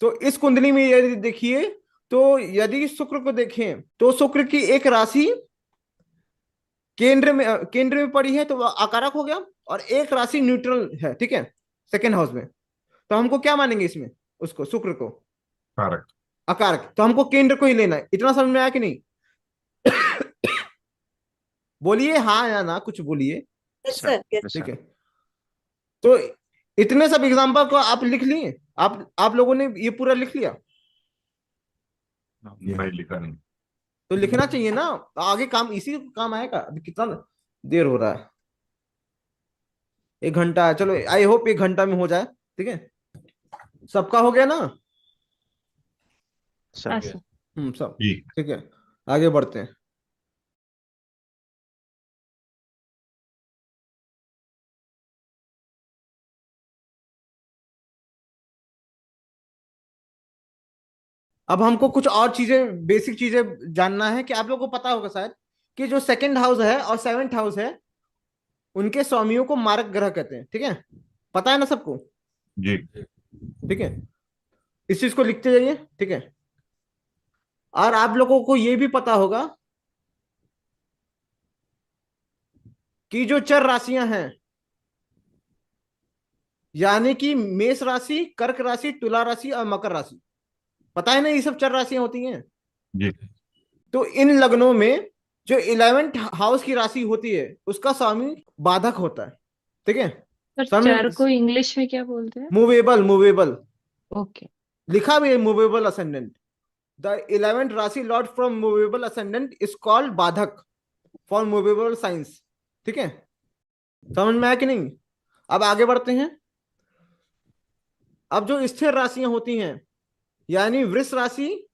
तो इस कुंडली में यदि देखिए, तो यदि शुक्र को देखें तो शुक्र की एक राशि केंद्र में पड़ी है तो वह आकारक हो गया, और एक राशि न्यूट्रल है, ठीक है, 2nd हाउस में। तो हमको क्या मानेंगे इसमें? उसको, शुक्र को कारक। अकारक। तो हमको केंद्र को ही लेना है। इतना समझ में आया कि नहीं? बोलिए हाँ या ना, कुछ बोलिए। Yes sir, yes. ठीक है, तो इतने सब एग्जांपल को आप लिख लिए? आप लोगों ने ये पूरा लिख लिया? नहीं लिखा नहीं। तो लिखना चाहिए ना, आगे काम इसी काम आएगा। अभी कितना देर हो रहा है? 1 घंटा है। चलो आई होप 1 घंटा में हो जाए, ठीक है। सबका हो गया ना? हाँ Okay. सर। सब जी। ठीक है, आगे बढ़ते हैं। अब हमको कुछ और चीजें, बेसिक चीजें जानना है कि आप लोगों को पता होगा शायद कि जो सेकंड हाउस है और सेवेंथ हाउस है, उनके स्वामियों को मारक ग्रह कहते हैं, ठीक है। पता है ना सबको? जी। ठीक है, इस चीज को लिखते जाइए, ठीक है। और आप लोगों को यह भी पता होगा कि जो चर राशियां हैं, यानी कि मेष राशि, कर्क राशि, तुला राशि और मकर राशि, पता है ना ये सब चर राशियां होती हैं। जी। तो इन लग्नों में जो 11th हाउस की राशि होती है उसका स्वामी बाधक होता है, ठीक है। सर समझ? चर को इंग्लिश में क्या बोलते हैं? Movable, movable okay. लिखा भी है, मूवेबल असेंडेंट। द 11th राशि Lord from movable ascendant is called बाधक फॉर मूवेबल साइंस, ठीक है। समझ में आया कि नहीं? अब आगे बढ़ते हैं। अब जो स्थिर राशियां होती हैं, यानी वृष राशि,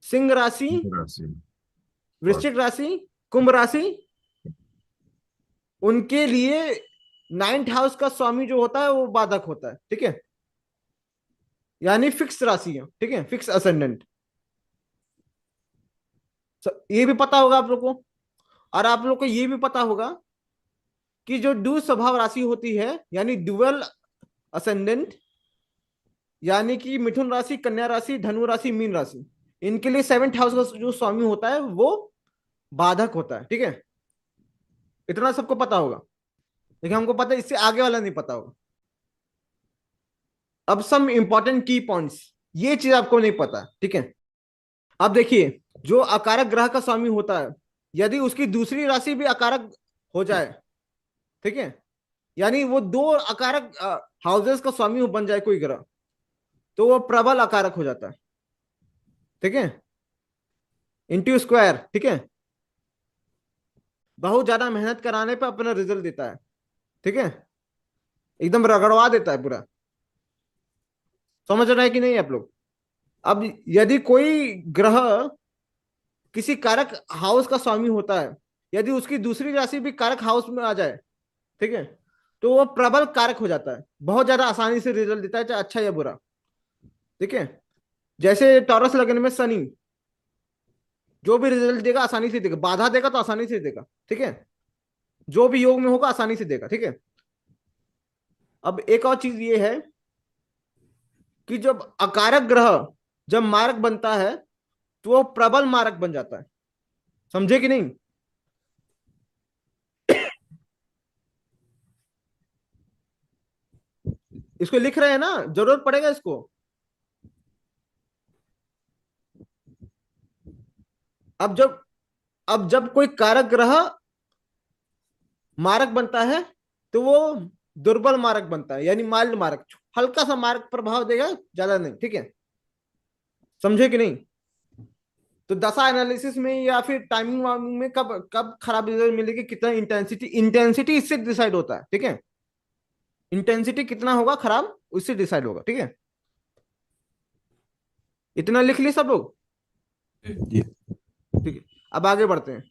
सिंह राशि, राशि। वृश्चिक राशि, कुंभ राशि, उनके लिए 9th हाउस का स्वामी जो होता है वो बाधक होता है, ठीक है। यानी फिक्स राशियां, ठीक है, फिक्स असेंडेंट। ये भी पता होगा आप लोग को। और आप लोग को ये भी पता होगा कि जो द्वितीय स्वभाव राशि होती है, यानी ड्यूअल असेंडेंट, यानी कि मिथुन राशि, कन्या राशि, धनु राशि, मीन राशि, इनके लिए 7th हाउस का जो स्वामी होता है वो बाधक होता है, ठीक है। इतना सबको पता होगा, लेकिन हमको पता है, इससे आगे वाला नहीं पता होगा। अब सम इंपॉर्टेंट की पॉइंट्स, ये चीज आपको नहीं पता, ठीक है। अब देखिए, जो अकारक ग्रह का स्वामी होता है, यदि उसकी दूसरी राशि भी अकारक हो जाए, ठीक है, यानी वो 2 अकारक हाउसेस का स्वामी बन जाए कोई ग्रह, तो वो प्रबल अकारक हो जाता है, ठीक है, इंटू स्क्वायर, ठीक है। बहुत ज्यादा मेहनत कराने पे अपना रिजल्ट देता है, ठीक है, एकदम रगड़वा देता है पूरा। समझ रहे हैं कि नहीं आप लोग? अब यदि कोई ग्रह किसी कारक हाउस का स्वामी होता है, यदि उसकी दूसरी राशि भी कारक हाउस में आ जाए, ठीक है, तो वो प्रबल कारक हो जाता है, बहुत ज्यादा आसानी से रिजल्ट देता है, चाहे अच्छा या बुरा, ठीक है। जैसे टॉरस लग्न में शनि, जो भी रिजल्ट देगा आसानी से देगा, बाधा देगा तो आसानी से देगा, ठीक है, जो भी योग में होगा आसानी से देगा, ठीक है। अब एक और चीज ये है कि जब अकारक ग्रह जब मारक बनता है तो वो प्रबल मारक बन जाता है, समझे कि नहीं? इसको लिख रहे हैं ना, जरूरत पड़ेगा इसको। अब जब कोई कारक ग्रह मारक बनता है तो वो दुर्बल मारक बनता है, यानी माइल्ड मारक, हल्का सा मारक प्रभाव देगा, ज्यादा नहीं, ठीक है। समझे कि नहीं? तो दशा एनालिसिस में या फिर टाइमिंग वाइमिंग में कब कब खराब रिजल्ट मिलेगी, कितना इंटेंसिटी इससे डिसाइड होता है, ठीक है। इंटेंसिटी कितना होगा खराब, उससे डिसाइड होगा, ठीक है। इतना लिख लिए सब लोग? जी। ठीक है, अब आगे बढ़ते हैं।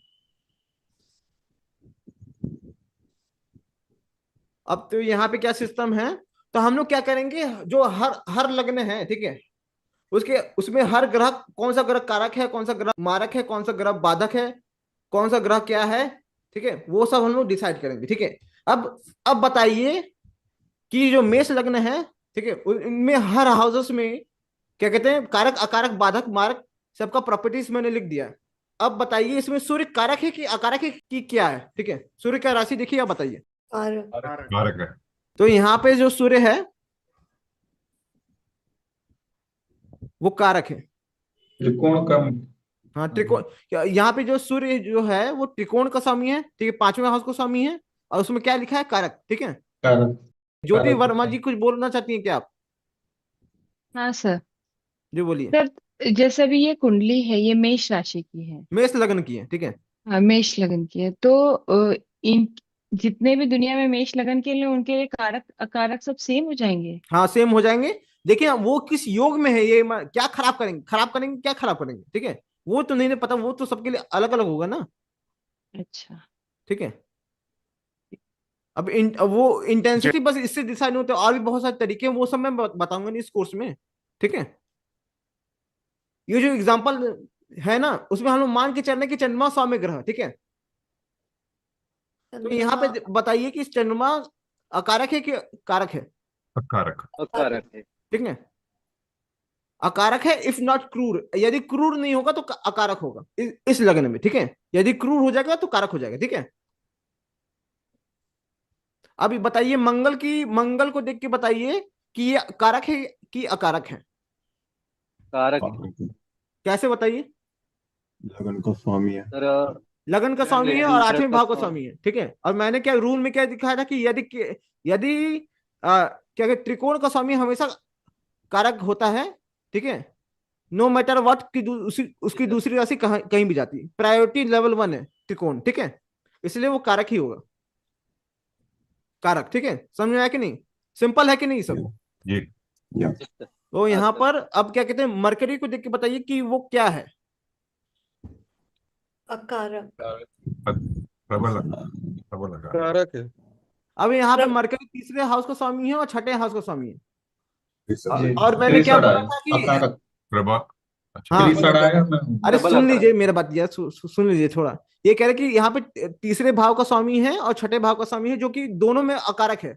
अब तो यहाँ पे क्या सिस्टम है, तो हम लोग क्या करेंगे, जो हर हर लग्न है, ठीक है, उसके उसमें हर ग्रह, कौन सा ग्रह कारक है, कौन सा ग्रह मारक है, कौन सा ग्रह बाधक है, कौन सा ग्रह क्या है, ठीक है, वो सब हम लोग डिसाइड करेंगे, ठीक है। अब बताइए कि जो मेष लग्न है, ठीक है, उनमें हर हाउसेस में क्या कहते हैं, कारक, अकारक, बाधक, मारक, सबका प्रॉपर्टीज मैंने लिख दिया है। अब बताइए इसमें सूर्य कारक है कि अकारक है कि क्या है, ठीक है, सूर्य का राशि देखिए, आप बताइए। कारक है। तो यहाँ पे जो सूर्य है वो कारक है। त्रिकोण का हाँ, त्रिकोण, यहाँ पे जो सूर्य जो है वो त्रिकोण का स्वामी है, ठीक है, 5वें हाउस का स्वामी है, और उसमें क्या लिखा है, कारक, ठीक है। कारक ज्योति कारक वर्मा होता जी है। कुछ बोलना चाहती हैं क्या आप? हाँ सर। जी बोलिए। सर जैसे अभी ये कुंडली है, ये मेष राशि की है। मेष लग्न की है, ठीक है। हाँ, मेष लगन की है, तो इन जितने भी दुनिया में मेष लगन के लिए, उनके लिए कारक अकारक सब सेम हो जाएंगे। हाँ सेम हो जाएंगे। देखिए वो किस योग में है, ये क्या खराब करेंगे, खराब करेंगे, क्या खराब करेंगे, ठीक है। वो तो नहीं पता, वो तो सबके लिए अलग अलग होगा ना, अच्छा। ठीक है। अब वो इंटेंसिटी बस इससे डिसाइड नहीं होते, और भी बहुत सारे तरीके हैं, वो सब मैं बताऊंगा नहीं इस कोर्स में, ठीक है। ये जो एग्जांपल है ना, उसमें हम लोग मान के चल रहे हैं कि चंद्रमा सौम्य ग्रह, ठीक है। तो यहाँ चंद्रमा पे बताइए कि चंद्रमा अकारक है कि कारक है, कारक। अकारक है। ठीक है। अकारक है इफ नॉट क्रूर, यदि क्रूर नहीं होगा तो अकारक होगा इस लग्न में, ठीक है। यदि क्रूर हो जाएगा तो कारक हो जाएगा, ठीक है। अभी बताइए मंगल को देख के बताइए कि ये कारक है कि अकारक है, कारक है। कारक है। कैसे बताइए। लगन का स्वामी है। सर लगन का स्वामी है और केंद्र आठवें का भाव का स्वामी। स्वामी है, ठीक है। और मैंने क्या रूल में क्या दिखाया था कि यदि यदि क्या कहते, त्रिकोण का स्वामी हमेशा कारक होता है, ठीक है। नो मैटर व्हाट की जी उसकी सर। दूसरी राशि कहीं भी जाती है, प्रायोरिटी लेवल 1 है त्रिकोण, ठीक है। इसलिए वो कारक ही होगा, कारक, ठीक है। समझ में आया कि नहीं, सिंपल है कि नहीं सब। जी। या जी सर। तो यहाँ अच्छा। पर अब क्या कहते हैं, मरकरी को देख के बताइए कि वो क्या है। अकारक। प्रबल प्रबल आकार। कारक है। अब यहाँ पे प्रब मरकरी तीसरे हाउस का स्वामी है और छठे हाउस का स्वामी है। जी और मैंने क्या त्रिसड़ा बोला है था कि अकारक। प्रभा। अच्छा। हाँ त्रिसड़ा है मैं अरे प्रबल सुन आकार। लीजिए मेरा बात यार, सुन लीजिए थोड़ा। ये कह रहे कि यहाँ पे तीसरे भाव का स्वामी है और छठे भाव का स्वामी है, जो कि दोनों में अकारक है।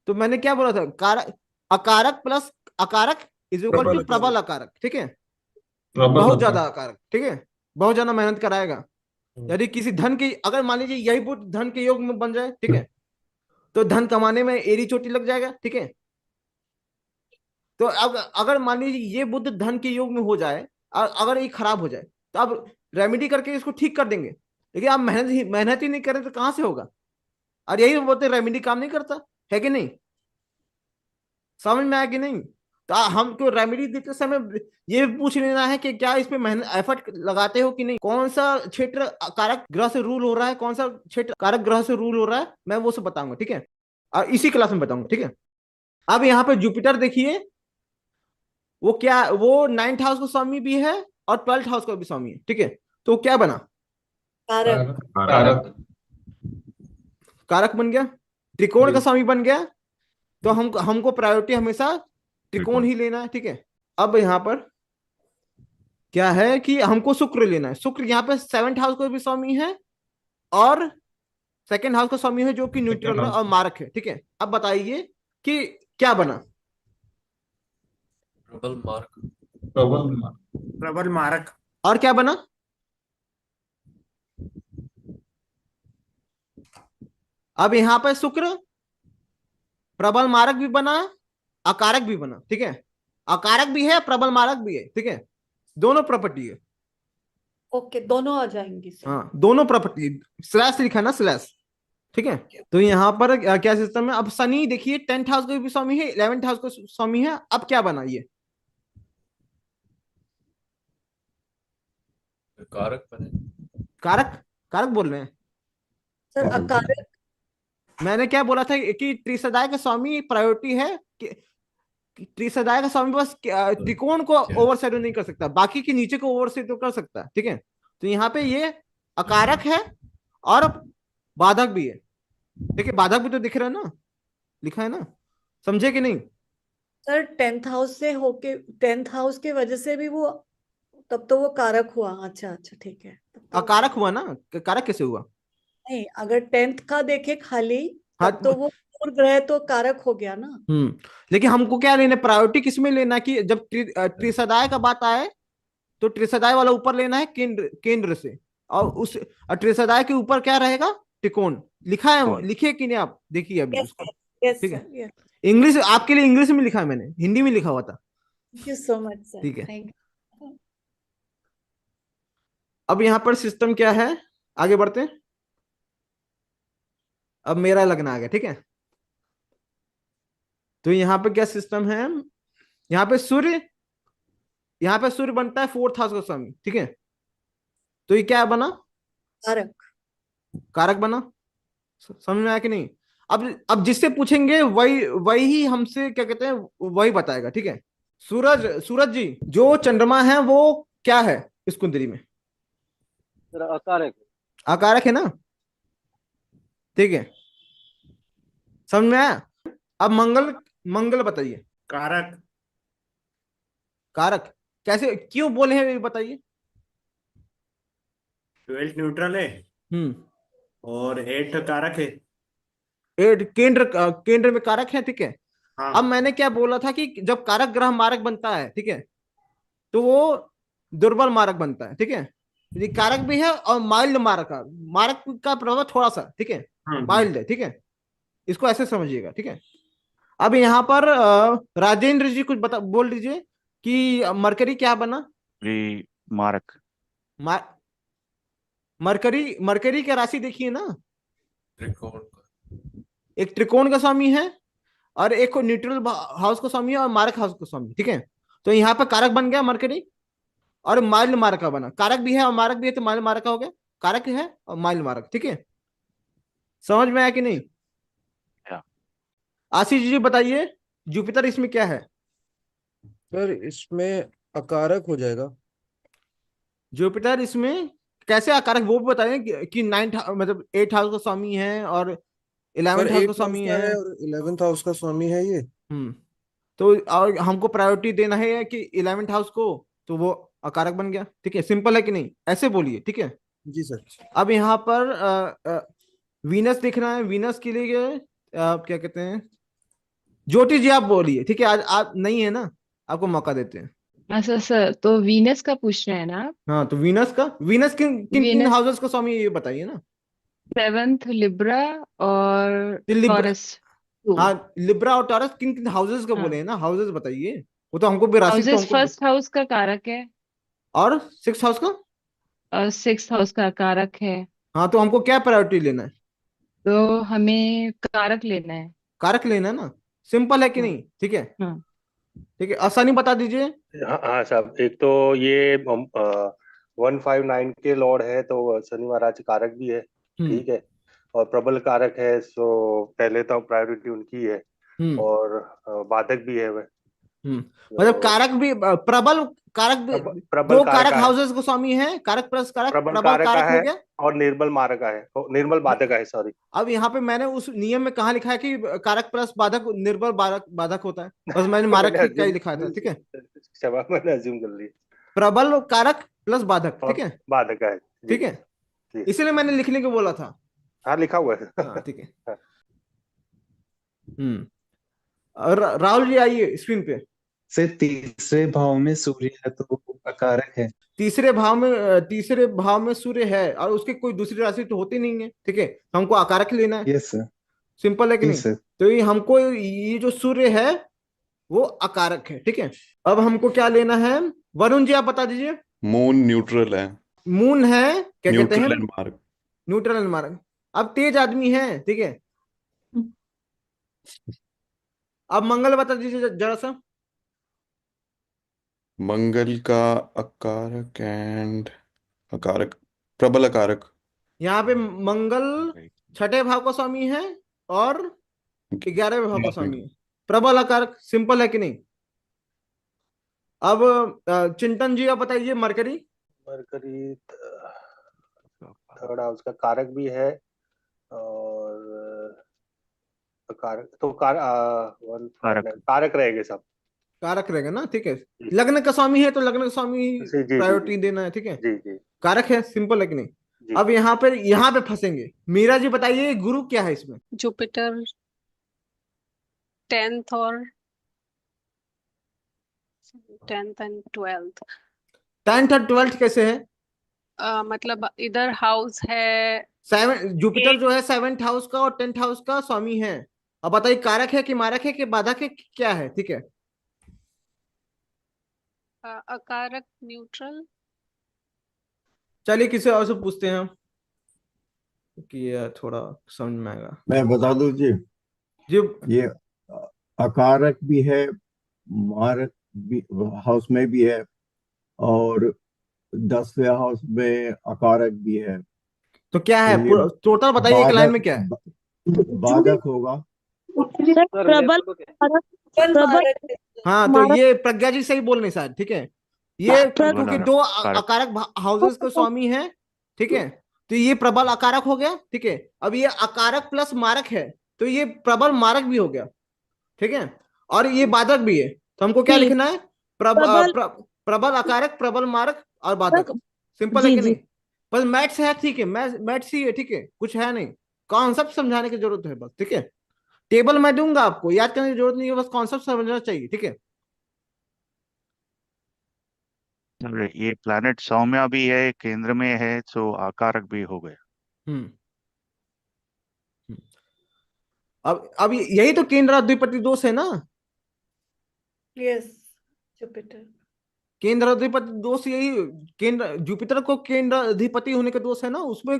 तो मैंने क्या बोला था, कारक, अकारक प्लस अकारक इज इक्वल टू प्रबल प्रबल अकारक, ठीक है। प्रबल बहुत ज्यादा आकार। अकारक, ठीक है। बहुत ज्यादा मेहनत कराएगा। यदि किसी धन की, अगर मान लीजिए यही बुध धन के योग में बन जाए, ठीक है, तो धन कमाने में एड़ी चोटी लग जाएगा, ठीक है। तो अब अगर मान लीजिए ये बुध धन के योग में हो जाए, अगर ये खराब हो जाए, तो आप रेमेडी करके इसको ठीक कर देंगे। लेकिन आप मेहनत ही नहीं करें तो कहां से होगा। और यही बोलते रेमेडी काम नहीं करता, है कि नहीं। समझ में आया कि नहीं। तो हमको रेमेडी देते समय ये भी पूछ लेना है कि क्या इस पे मेहनत एफर्ट लगाते हो कि नहीं, कौन सा क्षेत्र कारक ग्रह से रूल हो रहा है, कौन सा क्षेत्र कारक ग्रह से रूल हो रहा है, मैं वो सब बताऊंगा, ठीक है। और इसी क्लास में बताऊंगा, ठीक है। अब यहाँ पे जुपिटर देखिए, वो 9th हाउस का स्वामी भी है और 12th हाउस का भी स्वामी है, ठीक है। तो क्या बना, कारक। कारक। कारक बन गया, त्रिकोण का जी स्वामी बन गया। तो हमको प्रायोरिटी हमेशा त्रिकोण त्रिकोण। ही लेना है, ठीक है। अब यहाँ पर क्या है कि हमको शुक्र लेना है। शुक्र यहाँ पे 7th हाउस का भी स्वामी है और 2nd हाउस का स्वामी है, जो कि सेकंड न्यूट्रल है हाउस और मारक है, ठीक है। अब बताइए कि क्या बना, प्रबल मार्क। प्रबल प्रबल मारक। और क्या बना। अब यहाँ पे शुक्र प्रबल मारक भी बना, अकारक भी बना, ठीक है। अकारक भी है, प्रबल मारक भी है, ठीक है। दोनों प्रॉपर्टी है। ओके, दोनों आ जाएंगी सर। हाँ दोनों प्रॉपर्टी, स्लैश लिखा है ना, स्लैश, ठीक है। तो यहाँ पर क्या सिस्टम है। अब शनि देखिए 10th हाउस का भी स्वामी है, 11th हाउस का स्वामी है। अब क्या बना ये, कारक बने। कारक, कारक बोल रहे हैं। सर अकारक। मैंने क्या बोला था कि त्रिसदाय का स्वामी प्रायोरिटी है कि त्रिसदाय का स्वामी बस त्रिकोण को ओवरशैडो नहीं कर सकता, बाकी के नीचे को ओवरशैडो कर सकता है, ठीक है। तो यहाँ पे ये अकारक है और बाधक भी है, ठीक है। बाधक भी तो दिख रहा है ना, लिखा है ना, समझे कि नहीं। सर 10th हाउस से होके, 10th हाउस की वजह से भी वो, तब तो वो कारक हुआ। अच्छा अच्छा, ठीक है, तब तो अकारक हुआ ना, कारक कैसे हुआ। नहीं, अगर 10th का देखे खाली, हाँ तब तो वो क्रूर ग्रह तो कारक हो गया ना। लेकिन हमको क्या लेना, प्रायोरिटी किसमें लेना कि जब त्रिसदाय का बात आए तो त्रिसदाय वाला ऊपर लेना है, केंद्र से। और उस त्रिसदाय के ऊपर क्या रहेगा, त्रिकोण। लिखा है, लिखे कि नहीं आप देखिए अभी यस उसको, सर, यस ठीक है। Sir, yes. इंग्लिश आपके लिए इंग्लिश में लिखा है मैंने, हिंदी में लिखा हुआ था, thank you so much sir, ठीक है। Thank you. अब यहाँ पर सिस्टम क्या है, आगे बढ़ते हैं। अब मेरा लगना आ गया, ठीक है। तो यहाँ पे क्या सिस्टम है, यहाँ पे सूर्य यहाँ पे सूर्य बनता है फोर्थ हाउस का स्वामी, ठीक है। तो ये क्या बना? कारक। कारक बना। समझ में आया कि नहीं? अब जिससे पूछेंगे वही वही हमसे क्या कहते हैं, वही बताएगा, ठीक है। सूरज, सूरज जी, जो चंद्रमा है वो क्या है इस कुंडली में? सर अकारक है। आकारक है ना, ठीक है। समझ में आया? अब मंगल, मंगल बताइए। कारक। कारक कैसे, क्यों बोले हैं ये बताइए। 12 न्यूट्रल है हम्म। और 8 कारक है। एट केंद्र, केंद्र में कारक है, ठीक है। अब हाँ। मैंने क्या बोला था कि जब कारक ग्रह मारक बनता है, ठीक है, तो वो दुर्बल मारक बनता है, ठीक है। ये कारक भी है और माइल्ड मारक का, मारक का प्रभाव थोड़ा सा, ठीक है, माइल्ड है, ठीक है। इसको ऐसे समझिएगा, ठीक है। अब यहाँ पर राजेंद्र जी कुछ बता, बोल दीजिए कि मरकरी क्या बना? जी, मारक। मा, मरकरी, मरकरी की राशि देखिए ना, त्रिकोण का। एक त्रिकोण का स्वामी है और एक को न्यूट्रल हाउस का स्वामी है और मारक हाउस का स्वामी, ठीक है। तो यहाँ पर कारक बन गया मरकरी और माइल्ड मारक का बना। कारक भी है और मारक भी है, तो माइल्ड मारक का हो गया। कारक है और माइल्ड मारक, ठीक है। समझ में आया कि नहीं? क्या? आशीष जी बताइए, जुपिटर इसमें क्या है? सर इसमें अकारक हो जाएगा। जुपिटर इसमें कैसे आकारक, वो भी बताइए कि नाइन्थ मतलब 8 हाउस का स्वामी है और सर 11th हाउस का 8th हाउस स्वामी का है। है और 11th हाउस का स्वामी है ये। हम्म। तो और हमको प्रायोरिटी देना है कि 11th हाउस को, तो वो अकारक बन गया, ठीक है। सिंपल है कि नहीं? ऐसे बोलिए, ठीक है। जी सर। अब यहाँ पर वीनस देखना है। वीनस के लिए क्या कहते हैं, ज्योति जी आप बोलिए, ठीक है। आज आप नहीं है ना, आपको मौका देते हैं। अच्छा सर, तो वीनस का पूछ रहे हैं ना आप? हाँ, तो वीनस का, वीनस किन किन किन वीनस हाउसेस का स्वामी है ये बताइए ना। 7th लिब्रा और तो लिब्रा, टॉरस 2। हाँ लिब्रा और टॉरस किन किन हाउसेस का बोले हाँ, हैं ना, हाउसेस बताइए। वो तो हमको भी राशि तो हाउसेस हमको फर्स्ट हाउस का कारक है और 6th हाउस का। और 6th हाउस का कारक है। हाँ, तो हमको क्या प्रायोरिटी लेना है? तो हमें कारक लेना है। कारक लेना है ना। सिंपल है कि हाँ। नहीं? ठीक है, हाँ। ठीक है। आसानी बता दीजिए। हाँ हाँ साहब, एक तो ये 159 के लॉर्ड है तो शनि महाराज कारक भी है, हम्म। ठीक है। और प्रबल कारक है, सो पहले तो प्रायोरिटी उनकी है। हम्म। और बाधक भी है वह। हम्म। मतलब तो कारक भी, प्रबल कारक भी, प्रबल दो कारक कारक का है, हाउसेस को स्वामी है, कारक प्लस कारक, प्रबल प्रबल कारक का कारक हो है गया। और निर्बल मारक का है, निर्बल बाधक का है, सॉरी। अब यहाँ पे मैंने उस नियम में कहा लिखा है कि कारक प्लस बाधक निर्बल बाधक बाधक होता है, बस मैंने मारक मैंने ही का ही अज्यूम, लिखा था, ठीक है। क्षमा, मैंने अज्यूम कर लिया। प्रबल कारक प्लस बाधक, ठीक और है, बाधक का है जी। ठीक है। जी इसीलिए मैंने लिखने को बोला था। हाँ, लिखा हुआ है। हाँ, ठीक है। और राहुल जी आइए स्क्रीन पे। से तीसरे भाव में सूर्य है तो अकारक है। तीसरे भाव में सूर्य है और उसकी कोई दूसरी राशि तो होती नहीं है, ठीक है। हमको आकारक लेना है। Yes sir. सिंपल है कि जी नहीं? सर। तो ये हमको, ये जो सूर्य है वो अकारक है, ठीक है। अब हमको क्या लेना है, वरुण जी आप बता दीजिए। मून न्यूट्रल है। मून है, क्या कहते हैं, neutral and mark. Neutral and mark. अब तेज आदमी है, ठीक है। अब मंगल बता दीजिए जरा सा। मंगल का अकारक एंड अकारक, प्रबल अकारक। यहाँ पे मंगल 6ठे भाव का स्वामी है और 11वें भाव का स्वामी है, प्रबल आकारक। सिंपल है कि नहीं? अब चिंतन जी आप बताइए, मरकरी। मरकरी थर्ड हाउस का कारक भी है और कारक तो कारक रहेंगे सब। कारक रहेगा ना, ठीक है। लग्न का स्वामी है तो लग्न का स्वामी जी जी प्रायोरिटी देना है, ठीक है। जी जी कारक है, सिंपल है कि नहीं? जी। अब यहाँ पे फंसेंगे। मीरा जी बताइए, गुरु क्या है इसमें? जुपिटर 10th और 10th एंड 12th। 10th और 12th कैसे है? मतलब इधर हाउस है। जुपिटर जो है 7th हाउस का और 10th हाउस का स्वामी है। अब बताइए कारक है कि मारक है कि बाधक है, क्या है, ठीक है। अकारक न्यूट्रल। चलिए किसी और से पूछते हैं हम, कि ये थोड़ा समझ में आएगा। मैं बता दूं जी, जी। ये अकारक भी है, मारक भी हाउस में भी है, और 10वें हाउस में अकारक भी है, तो क्या तो है ये टोटल बताइए एक लाइन बाधक में क्या है। बाधक होगा। सर प्रबल मेरे को क्या प्रबल प्रबल मारक हाँ, तो मारक ये प्रज्ञा जी सही बोल नहीं शायद, ठीक है। ये प्रबल क्योंकि दो कारक। अकारक हाउसेस के स्वामी हैं, ठीक है, तो ये प्रबल अकारक हो गया, ठीक है। अब ये अकारक प्लस मारक है, तो ये प्रबल मारक भी हो गया, ठीक है। और ये बाधक भी है, तो हमको क्या जी लिखना है, प्रबल प्रबल अकारक, प्रबल मारक और बाधक। प्रक- सिंपल है जी कि जी नहीं। बस मैथ्स है, ठीक है, मैथ्स ही है, ठीक है, कुछ है नहीं। कॉन्सेप्ट समझाने की जरूरत है बस, ठीक है। टेबल मैं दूंगा आपको, याद करने की जरूरत नहीं है, बस कॉन्सेप्ट समझना चाहिए, ठीक है। अरे, ये प्लैनेट सौम्या भी है, केंद्र में है, तो आकारक भी हो गया। हम्म हम्म। अब यही तो केंद्र अधिपति दोष है ना। Yes Jupiter. केंद्र अधिपति दोष यही, केंद्र जुपिटर को केंद्र अधिपति होने का दोष है ना, उसमें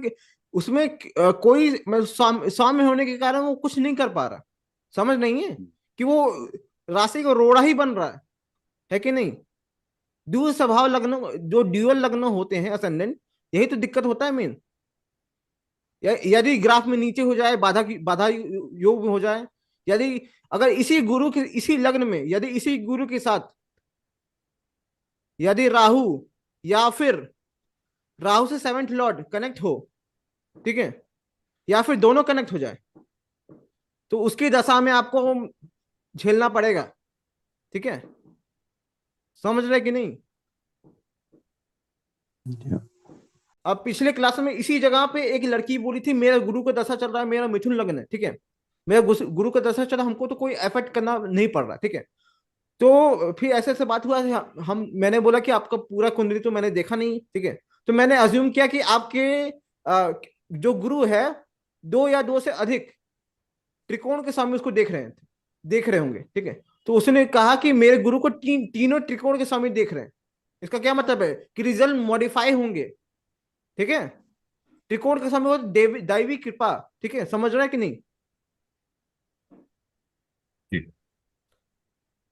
उसमें कोई साम्य होने के कारण वो कुछ नहीं कर पा रहा। समझ नहीं है कि वो राशि को रोड़ा ही बन रहा है कि नहीं। द्वितीय स्वभाव लग्न, जो ड्यूअल लग्न होते हैं असेंडेंट, यही तो दिक्कत होता है मेन। यदि ग्राफ में नीचे हो जाए, बाधा योग में हो जाए, यदि अगर इसी गुरु के इसी लग्न में, यदि इसी गुरु के साथ यदि राहु या फिर राहु से 7th लॉर्ड कनेक्ट हो, ठीक है, या फिर दोनों कनेक्ट हो जाए, तो उसकी दशा में आपको झेलना पड़ेगा, ठीक है। समझ रहे कि नहीं। अब पिछले क्लास में इसी जगह पे एक लड़की बोली थी, मेरा गुरु का दशा चल रहा है, मेरा मिथुन लग्न है, ठीक है, मेरा गुरु का दशा चल रहा, हमको तो कोई एफर्ट करना नहीं पड़ रहा, ठीक है। तो फिर ऐसे ऐसे बात हुआ, मैंने बोला कि आपका पूरा कुंडली तो मैंने देखा नहीं, ठीक है। तो मैंने अज्यूम किया कि आपके जो गुरु है, 2 या 2 से अधिक त्रिकोण के सामने उसको देख रहे होंगे, ठीक है। तो उसने कहा कि मेरे गुरु को तीनों त्रिकोण के सामने देख रहे हैं। इसका क्या मतलब है कि रिजल्ट मॉडिफाई होंगे, ठीक है। त्रिकोण के सामने वो दैवी कृपा, ठीक है, समझ रहा है कि नहीं,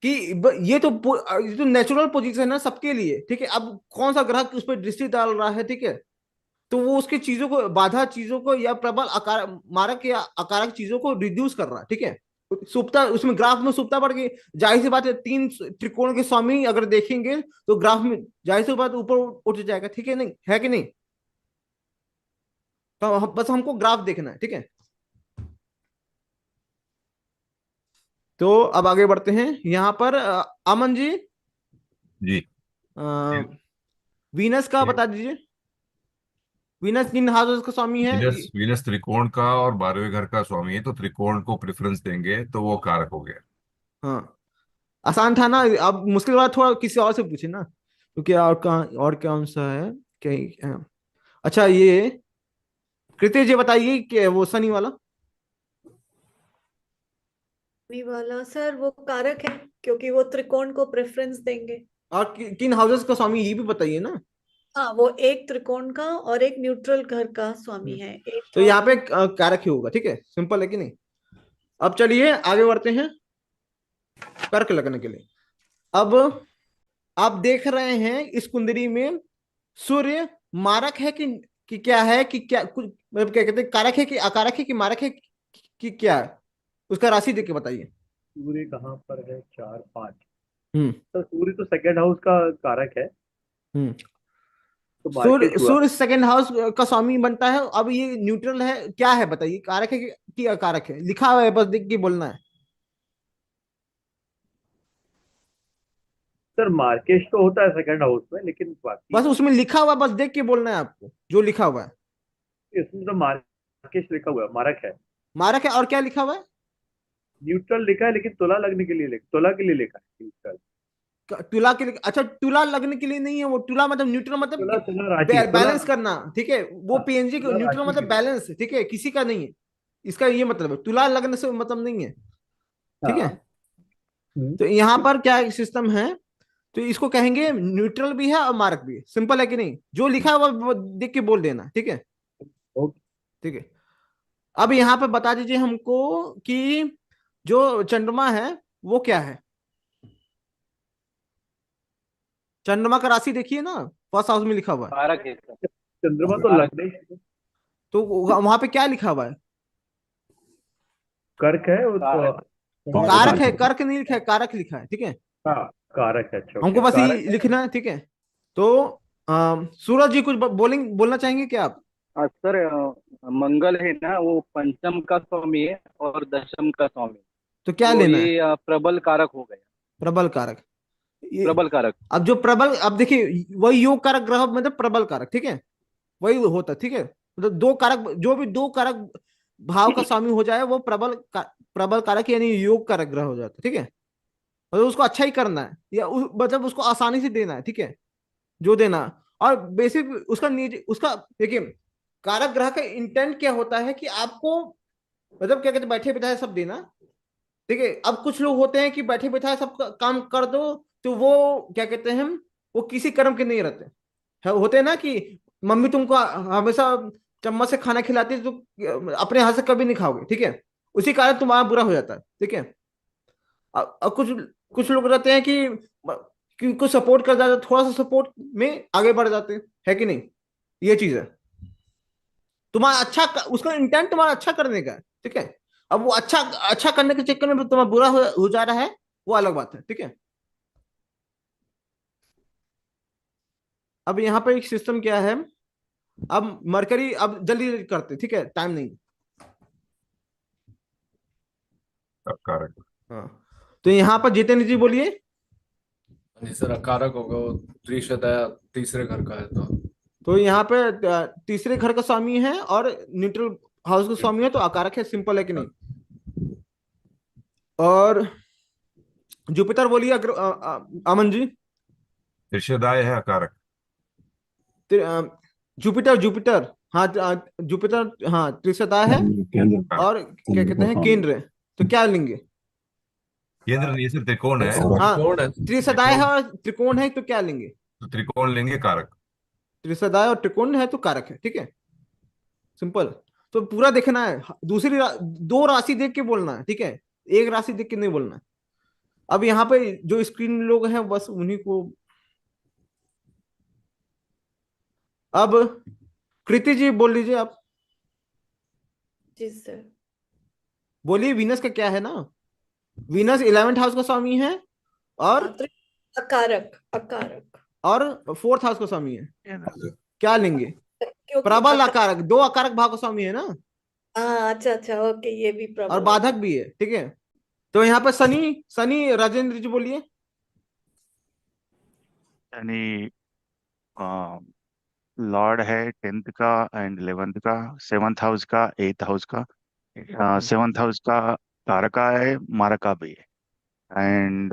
कि ये तो नेचुरल पोजीशन है सबके लिए, ठीक है। अब कौन सा ग्रह उस पर दृष्टि डाल रहा है, ठीक है, तो वो उसकी चीजों को, बाधा चीजों को या प्रबल आकार मारक या अकारक चीजों को रिड्यूस कर रहा है, ठीक है। सुप्ता, उसमें ग्राफ में सुप्ता बढ़ गई, जाहिर सी बात है, 3 त्रिकोण के स्वामी अगर देखेंगे तो ग्राफ में जाहिर सी बात ऊपर उठ जाएगा, ठीक है, नहीं है कि नहीं। तो बस हमको ग्राफ देखना है, ठीक है। तो अब आगे बढ़ते हैं यहाँ पर अमन जी, जी वीनस का बता दीजिए। वीनस किन हाउसेस का स्वामी है। वीनस वीनस त्रिकोण का और 12वें घर का स्वामी है, तो त्रिकोण को प्रेफरेंस देंगे तो वो कारक हो गया। हाँ, आसान था ना। अब मुश्किल वाला थोड़ा किसी और से पूछे ना, क्योंकि और कौन सा है क्या। अच्छा, ये कृति जी बताइए कि वो शनि वाला। शनि वाला सर वो कारक है, क्योंकि वो त्रिकोण को प्रेफरेंस देंगे। और किन हाउसेस का स्वामी ये भी बताइए ना। हाँ, वो एक त्रिकोण का और एक न्यूट्रल घर का स्वामी है। एक तो यहाँ पे कारक ही होगा, ठीक है, सिंपल है कि नहीं। अब चलिए आगे बढ़ते हैं कर्क लग्न के लिए। अब आप देख रहे हैं इस कुंडली में सूर्य मारक है कि क्या है, कि क्या कुछ मतलब क्या कहते हैं, कारक है कि अकारक है कि मारक है कि क्या है, उसका राशि देख के बताइए। सूर्य कहाँ पर है, 4 5। हम्म तो सूर्य तो सेकंड हाउस का कारक है, हम्म तो मार्केट हुआ। सूर्य 2nd हाउस का स्वामी बनता है। अब ये न्यूट्रल है, क्या है बताइए, कारक है कि अकारक है, लिखा हुआ है, बस देख के बोलना है। सर मार्केट तो होता है सेकंड हाउस में, लेकिन बाकी बस उसमें लिखा हुआ, बस देख के बोलना है आपको जो लिखा हुआ है। इसमें तो मार्केट लिखा हुआ है, मारक है। मारक है, और क्या लिखा हुआ है। न्यूट्रल लिखा है, लेकिन तुला लगने के लिए तुला के लिए लिखा है न्यूट्रल। तुला के लिए, अच्छा, तुला लगने के लिए नहीं है वो। तुला मतलब न्यूट्रल, मतलब तुला तुला राशि, बैलेंस करना, ठीक है। वो पीएनजी तुला न्यूट्रल राशि मतलब के लिए। बैलेंस, ठीक है, किसी का नहीं है। इसका ये मतलब है, तुला लगने से मतलब नहीं है, ठीक है। हाँ। तो यहाँ पर क्या सिस्टम है, तो इसको कहेंगे न्यूट्रल भी है और मार्क भी है। सिंपल है कि नहीं, जो लिखा है वो देख के बोल देना, ठीक है, ठीक है। अब यहाँ पे बता दीजिए हमको कि जो चंद्रमा है वो क्या है। चंद्रमा का राशि देखिए ना, फर्स्ट हाउस में लिखा हुआ है। कारक है इसका। चंद्रमा तो लगना ही, तो वहां पे क्या लिखा हुआ है? कर्क है वो कारक। तो। कारक है, कर्क नहीं लिखा है, कारक लिखा है, ठीक है। हाँ कारक है, अच्छा हमको ओके, बस ये कारक है। लिखना है, ठीक है। तो सूरज जी कुछ बोलना चाहेंगे क्या आप? सर मंगल है ना, वो पंचम का स्वामी है और दशम का स्वामी, तो क्या तो लेना है? ये प्रबल कारक हो गया। प्रबल कारक। प्रबल कारक। अब जो प्रबल, अब देखिए वही योग कारक ग्रह मतलब प्रबल कारक, ठीक है, वही होता है, ठीक है। मतलब दो कारक, जो भी दो कारक भाव का स्वामी हो जाए वो प्रबल कारक यानी योग कारक ग्रह हो जाता है, ठीक है। मतलब उसको अच्छा ही करना है, या मतलब उसको आसानी से देना है, ठीक है, जो देना। और बेसिक उसका देखिए, कारक ग्रह का इंटेंट क्या होता है कि आपको मतलब क्या कहते हैं, बैठे बिठाए सब देना, ठीक है। अब कुछ लोग होते हैं कि बैठे बिठाए सब काम कर दो, तो वो क्या कहते हैं, वो किसी कर्म के नहीं रहते होते हैं ना, कि मम्मी तुमको हमेशा चम्मच से खाना खिलाती है, तो अपने हाथ से कभी नहीं खाओगे, ठीक है, उसी कारण तुम्हारा बुरा हो जाता है, ठीक है। अब कुछ कुछ लोग रहते हैं कि कुछ सपोर्ट कर जाते, थोड़ा सा सपोर्ट में आगे बढ़ जाते हैं, है कि नहीं? ये चीज है तुम्हारा अच्छा, उसका इंटेंट तुम्हारा अच्छा करने का है, ठीक है। अब वो अच्छा अच्छा करने के चक्कर में तुम्हारा बुरा हो जा रहा है, वो अलग बात है, ठीक है। अब यहाँ पे एक सिस्टम क्या है, अब मरकरी, अब जल्दी करते, ठीक है, टाइम नहीं। कारक। हाँ, तो यहाँ पर जितेंद्र जी बोलिए। जी सर, अकारक होगा वो, त्रिशदाय तीसरे घर का है तो यहाँ पे तीसरे घर का स्वामी है और न्यूट्रल हाउस का स्वामी है, तो अकारक है, सिंपल है कि नहीं? और जुपिटर बोलिए, अगर अमन जी। त्रिशदाय है अकारक। जुपिटर जुपिटर, हाँ जुपिटर, हाँ त्रिशदाय है, केंद्र और क्या कहते हैं, केंद्र। तो क्या लेंगे? केंद्र नहीं सर, त्रिकोण है। हाँ, त्रिकोण है। त्रिशदाय है और त्रिकोण है, तो क्या लेंगे? तो त्रिकोण लेंगे, कारक। त्रिशदाय और त्रिकोण है तो कारक है, ठीक है, सिंपल। तो पूरा देखना है, दो राशि देख के बोलना है, ठीक है, एक राशि देख के नहीं बोलना है। अब यहाँ पे जो स्क्रीन लोग हैं बस उन्हीं को। अब कृति जी बोल लीजिए आप। जी सर। बोलिए, वीनस का क्या है ना, वीनस 11th हाउस का स्वामी है, और अकारक अकारक और 4th हाउस का स्वामी है। क्या लेंगे? क्योंकि प्रबल अकारक, दो अकारक भाव का स्वामी है ना, हाँ अच्छा अच्छा, ओके, ये भी और प्रबल बाधक भी है, ठीक है। तो यहाँ पर शनि शनि राजेंद्र जी बोलिए। यानी लॉर्ड है 10th का एंड 11th का, 7th हाउस का, 8th हाउस का। 7th हाउस का कारका है, मारका भी है, एंड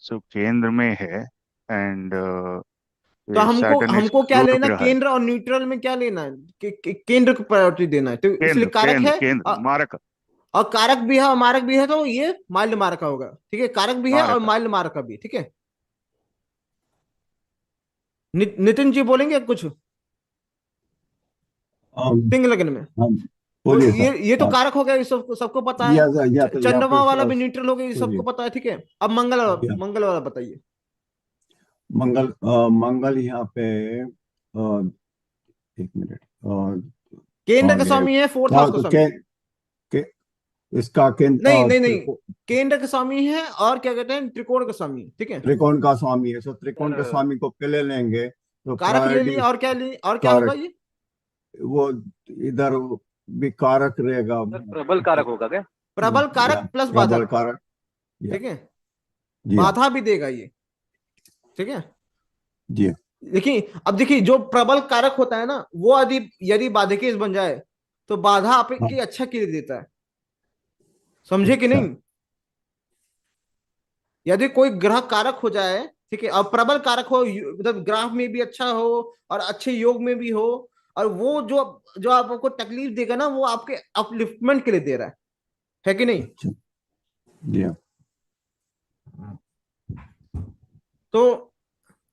सो केंद्र में है, एंड तो हमको सैटर्न इज हमको क्या क्रूर लेना, ग्रह है। केंद्र और न्यूट्रल में क्या लेना है? केंद्र को प्रायोरिटी देना है, तो इसलिए केंद्र कारक केंद्र है। केंद्र मारक। और कारक भी है और मारक भी है, तो ये माइल्ड मारका होगा, ठीक है, कारक भी है और मारक। माइल्ड मारका भी, ठीक है। नितिन जी बोलेंगे कुछ सिंह लग्न में? हम तो बोलिए ये तो सर। कारक हो गया, ये सबको पता है। या तो चंद्रमा वाला भी न्यूट्रल हो गया, ये सबको बोलिए। पता है, ठीक है। अब मंगल वाला बताइए। मंगल यहाँ पे एक मिनट। केंद्र कहाँ का गए? स्वामी है, 4th हाउस हाँ का तो स्वामी। इसका नहीं, केंद्र का स्वामी है और क्या कहते हैं, त्रिकोण का स्वामी है, ठीक है। त्रिकोण का स्वामी है, तो त्रिकोण के स्वामी को पहले लेंगे तो कारक ले लिए, प्रायोरिटी और क्या लिए, और क्या होगा कारक, ये? वो इधर भी कारक रहेगा। प्रबल कारक होगा क्या? प्रबल कारक प्लस प्रबल बाधक, कारक, ठीक है, जी बाधा भी देगा ये, ठीक है। जी। देखिए, अब देखिए जो प्रबल कारक होता है ना, वो यदि बाधकेश बन जाए तो बाधा आपके अच्छा के लिए देता है, समझे कि नहीं? यदि कोई ग्रह कारक हो जाए, ठीक है, अब प्रबल कारक हो, मतलब ग्राफ में भी अच्छा हो और अच्छे योग में भी हो, और वो जो जो आपको तकलीफ देगा ना, वो आपके अपलिफ्टमेंट के लिए दे रहा है कि नहीं? जी। तो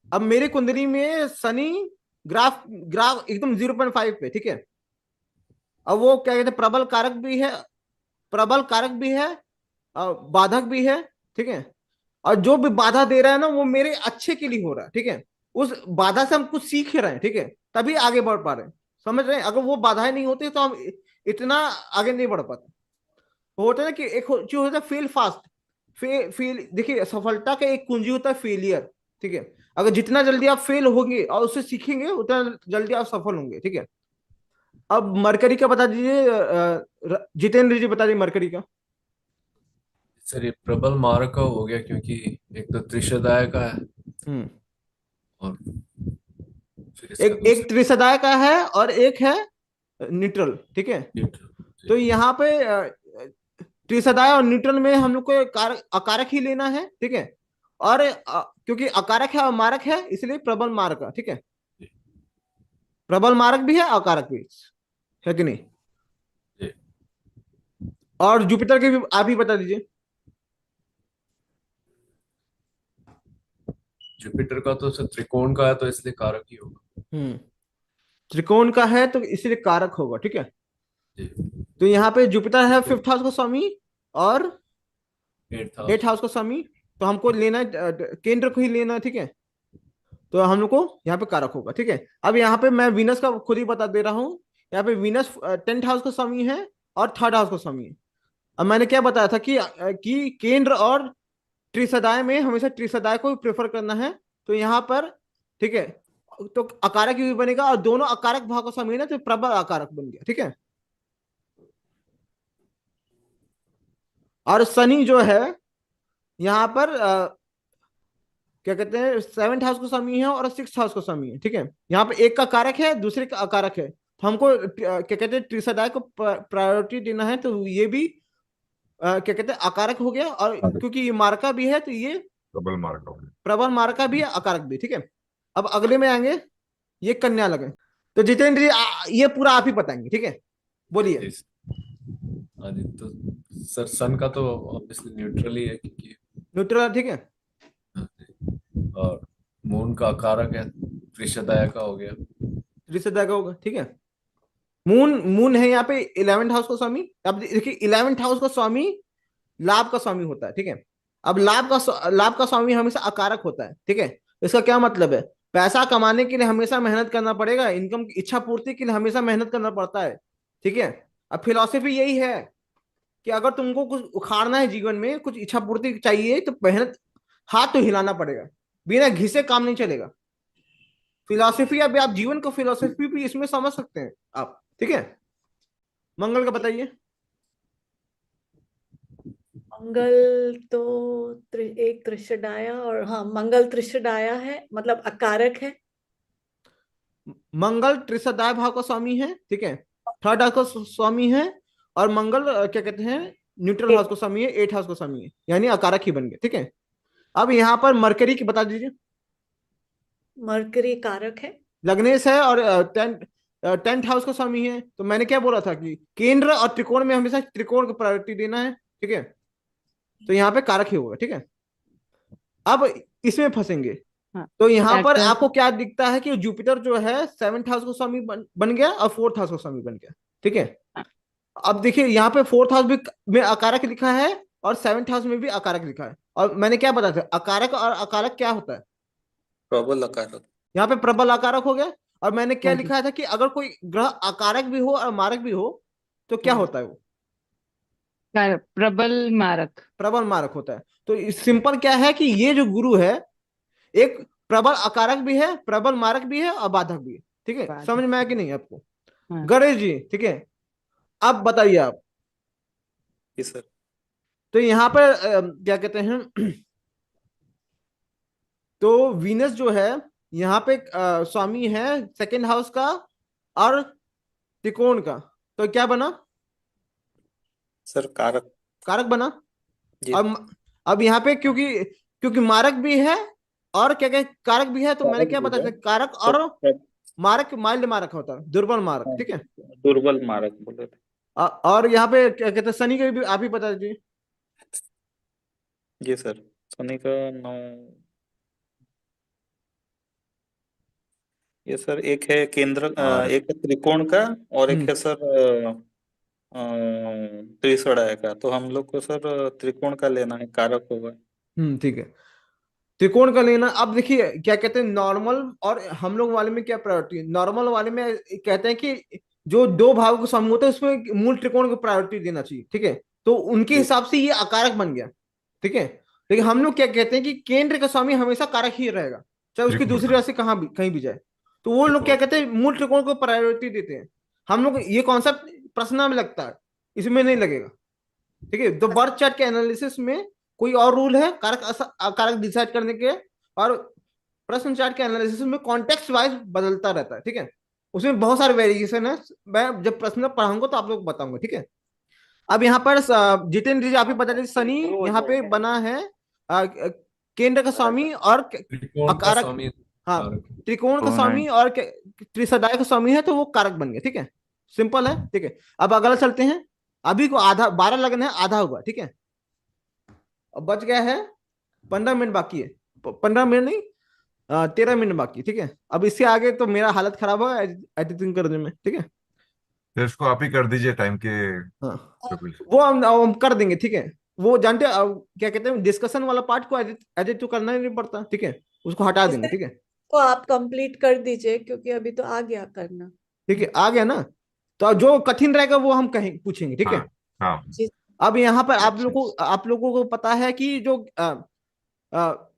अब मेरे कुंडली में शनि ग्राफ ग्राफ एकदम 0.5 पे, ठीक है। अब वो क्या कहते हैं, प्रबल कारक भी है, प्रबल कारक भी है, बाधक भी है, ठीक है। और जो भी बाधा दे रहा है ना वो मेरे अच्छे के लिए हो रहा है, ठीक है। उस बाधा से हम कुछ सीख रहे हैं, ठीक है, तभी आगे बढ़ पा रहे हैं, समझ रहे हैं। अगर वो बाधाएं नहीं होती तो हम इतना आगे नहीं बढ़ पाते। वो होता है ना कि एक जो होता है फेल फास्ट, फेल देखिए, सफलता का एक कुंजी होता है फेलियर, ठीक है। अगर जितना जल्दी आप फेल होंगे और उससे सीखेंगे उतना जल्दी आप सफल होंगे, ठीक है। अब मरकरी का बता दीजिए, जितेंद्र जी बता दीजिए मरकरी का। सर ये प्रबल मारक का हो गया, क्योंकि एक तो त्रिशदाय का है हम्म और फिर इसका एक त्रिसदाय का है और एक है न्यूट्रल, ठीक है। तो यहाँ पे त्रिसदाय और न्यूट्रल में हम लोग को अकारक ही लेना है, ठीक है। और क्योंकि अकारक है और मारक है इसलिए प्रबल मारक, ठीक है। प्रबल मारक भी है, अकारक भी है कि नहीं। और जुपिटर के भी आप ही बता दीजिए। जुपिटर का तो सर त्रिकोण का है, तो इसलिए कारक ही होगा। त्रिकोण का है तो इसलिए कारक होगा, ठीक है। तो यहाँ पे जुपिटर है 5th हाउस का स्वामी और 8th हाउस का स्वामी, तो हमको लेना है केंद्र को ही लेना है, ठीक है। तो हम लोग को यहाँ पे कारक होगा, ठीक है। अब यहाँ पे मैं वीनस का खुद ही बता दे रहा हूँ। यहाँ पे वीनस 10th हाउस का स्वामी है और 3rd हाउस का स्वामी है। अब मैंने क्या बताया था कि केंद्र और त्रिसदाय में हमेशा त्रिसदाय को प्रेफर करना है। तो यहाँ पर, ठीक है, तो अकारक भी बनेगा और दोनों अकारक भाव का स्वामी ना, तो प्रबल अकारक बन गया, ठीक है। और शनि जो है यहाँ पर क्या कहते हैं 7th हाउस का स्वामी है और 6th हाउस का स्वामी है, ठीक है। यहाँ पे एक का कारक है दूसरे का अकारक है, तो हमको क्या कहते हैं त्रिसदाय को प्रायोरिटी देना है। तो ये भी क्या कहते हैं अकारक हो गया, और क्योंकि ये मार्का भी है तो ये प्रबल मार्का हो गया। प्रबल मार्का भी है, अकारक भी, ठीक है। अब अगले में आएंगे, ये कन्या लगे। तो जितेंद्र जी ये पूरा आप ही बताएंगे, ठीक है, बोलिए। हाँ जी, तो सर सन का तो ऑब्वियसली न्यूट्रल ही है, क्योंकि न्यूट्रल, ठीक है। और मून का कारक है, त्रिशदाय का हो गया। त्रिसदाय का होगा, ठीक है। मून है यहाँ पे 11th हाउस का स्वामी। अब देखिए 11th हाउस का स्वामी लाभ का स्वामी होता है, ठीक है। अब लाभ का स्वामी हमेशा अकारक होता है, ठीक है। इसका क्या मतलब है, पैसा कमाने के लिए हमेशा मेहनत करना पड़ेगा, इनकम की इच्छा पूर्ति के लिए हमेशा मेहनत करना पड़ता है, ठीक है। अब फिलॉसफी यही है कि अगर तुमको कुछ उखाड़ना है जीवन में, कुछ इच्छा पूर्ति चाहिए, तो मेहनत, हाथ तो हिलाना पड़ेगा, बिना घिसे काम नहीं चलेगा। फिलॉसफी, अब आप जीवन को फिलॉसफी भी इसमें समझ सकते हैं आप, ठीक है। मंगल का बताइए। मंगल तो एक त्रिशदाया, और हाँ मंगल त्रिशदाया है, मतलब अकारक है। मंगल त्रिसदाय भाव का स्वामी है, ठीक है। 3rd हाउस का स्वामी है, और मंगल क्या कहते हैं न्यूट्रल हाउस का स्वामी है, 8th हाउस का स्वामी है, यानी अकारक ही बन गए, ठीक है। अब यहाँ पर मरकरी की बता दीजिए। मरकरी कारक है, लग्नेश है और 10th हाउस का स्वामी है। तो मैंने क्या बोला था कि केंद्र और त्रिकोण में हमेशा त्रिकोण को प्रायोरिटी देना है, ठीक है। तो यहाँ पे कारक ही होगा, ठीक है। अब इसमें फंसेंगे। तो यहाँ पर आपको क्या दिखता है कि जुपिटर जो है 7th हाउस का स्वामी बन गया और 4th हाउस का स्वामी बन गया, ठीक है। अब देखिए यहाँ पे 4th हाउस भी में अकारक लिखा है और 7th हाउस में भी अकारक लिखा है। और मैंने क्या बताया था, अकारक और अकारक क्या होता है, प्रबल अकारक। यहाँ पे प्रबल अकारक हो गया। और मैंने क्या लिखा था कि अगर कोई ग्रह अकारक भी हो और मारक भी हो तो क्या होता है वो, प्रबल मारक। प्रबल मारक होता है। तो सिंपल क्या है कि ये जो गुरु है एक प्रबल अकारक भी है, प्रबल मारक भी है और बाधक भी है, ठीक है। समझ में आया कि नहीं आपको। गणेश जी, ठीक है, अब बताइए आप। सर तो यहाँ पर क्या कहते हैं तो वीनस जो है यहाँ पे स्वामी है 2nd हाउस का और त्रिकोण का, तो क्या बना सर कारक, कारक बना। अब यहाँ पे क्योंकि मारक भी है और क्या कहते कारक भी है, तो मैंने क्या बताया, कारक और मारक माइल्ड मारक होता है, दुर्बल मारक, ठीक है। दुर्बल मारक बोले थे। और यहाँ पे क्या कहते हैं शनि का भी आप ही बता दीजिए। जी सर, शनि का 9, ये सर एक है केंद्र, एक है त्रिकोण का और एक है सर त्रिशदाय का। तो हम लोग को सर त्रिकोण का लेना है, कारक होगा। ठीक है। त्रिकोण का लेना, अब देखिए क्या कहते हैं नॉर्मल और हम लोग वाले में क्या प्रायोरिटी है। नॉर्मल वाले में कहते हैं कि जो दो भाव का समूह होता है उसमें मूल त्रिकोण को प्रायोरिटी देना चाहिए, ठीक है। तो उनके हिसाब से ये अकारक बन गया, ठीक है। लेकिन हम लोग क्या कहते हैं कि केंद्र का स्वामी हमेशा कारक ही रहेगा, चाहे उसकी त्रिकोण दूसरी राशि कहाँ भी कहीं भी जाए। तो वो लोग क्या कहते हैं मूल त्रिकोण को प्रायोरिटी देते हैं। हम लोग ये कॉन्सेप्ट प्रश्न में लगता है, इसमें नहीं लगेगा, ठीक है। तो बर्थ चार्ट के एनालिसिस में कोई और रूल है कारक अकारक डिसाइड करने के, और प्रश्न चार्ट के एनालिसिस में कॉन्टेक्स्ट वाइज बदलता रहता है, ठीक है। उसमें बहुत सारे वेरिएशन है, मैं जब प्रश्न पढ़ाऊंगा तो आप लोग बताऊंगा, ठीक है। अब यहाँ पर जितेंद्र जी आप ही बता दीजिए, शनि यहाँ पे बना है केंद्र का स्वामी और त्रिकोण का अकारक, स्वामी हाँ कारक। त्रिकोण का स्वामी और त्रिसदाय का स्वामी है, तो वो कारक बन गया, ठीक है। सिंपल है, ठीक है। अब अगला चलते हैं। अभी को आधा 12 लगन है, आधा हुआ, ठीक है। अब बच गया है 15 मिनट बाकी है, 15 मिनट नहीं 13 मिनट बाकी, ठीक है। अब इससे आगे तो मेरा हालत खराब है एडिटिंग करने में, ठीक है। तो इसको आप ही कर दीजिए टाइम के हाँ बिल्कुल। वो हम कर देंगे, ठीक है। वो जानते हैं क्या कहते हैं डिस्कशन वाला पार्ट को एडिट एडिट तो करना ही नहीं पड़ता, ठीक है। उसको हटा देंगे, ठीक है। तो आप कंप्लीट कर दीजिए क्योंकि अभी तो आ गया करना। ठीक है, आ गया ना। तो जो कठिन रहेगा वो हम कहीं पूछेंगे, ठीक है। हाँ जी अब यहाँ पर आप लोगों को पता है कि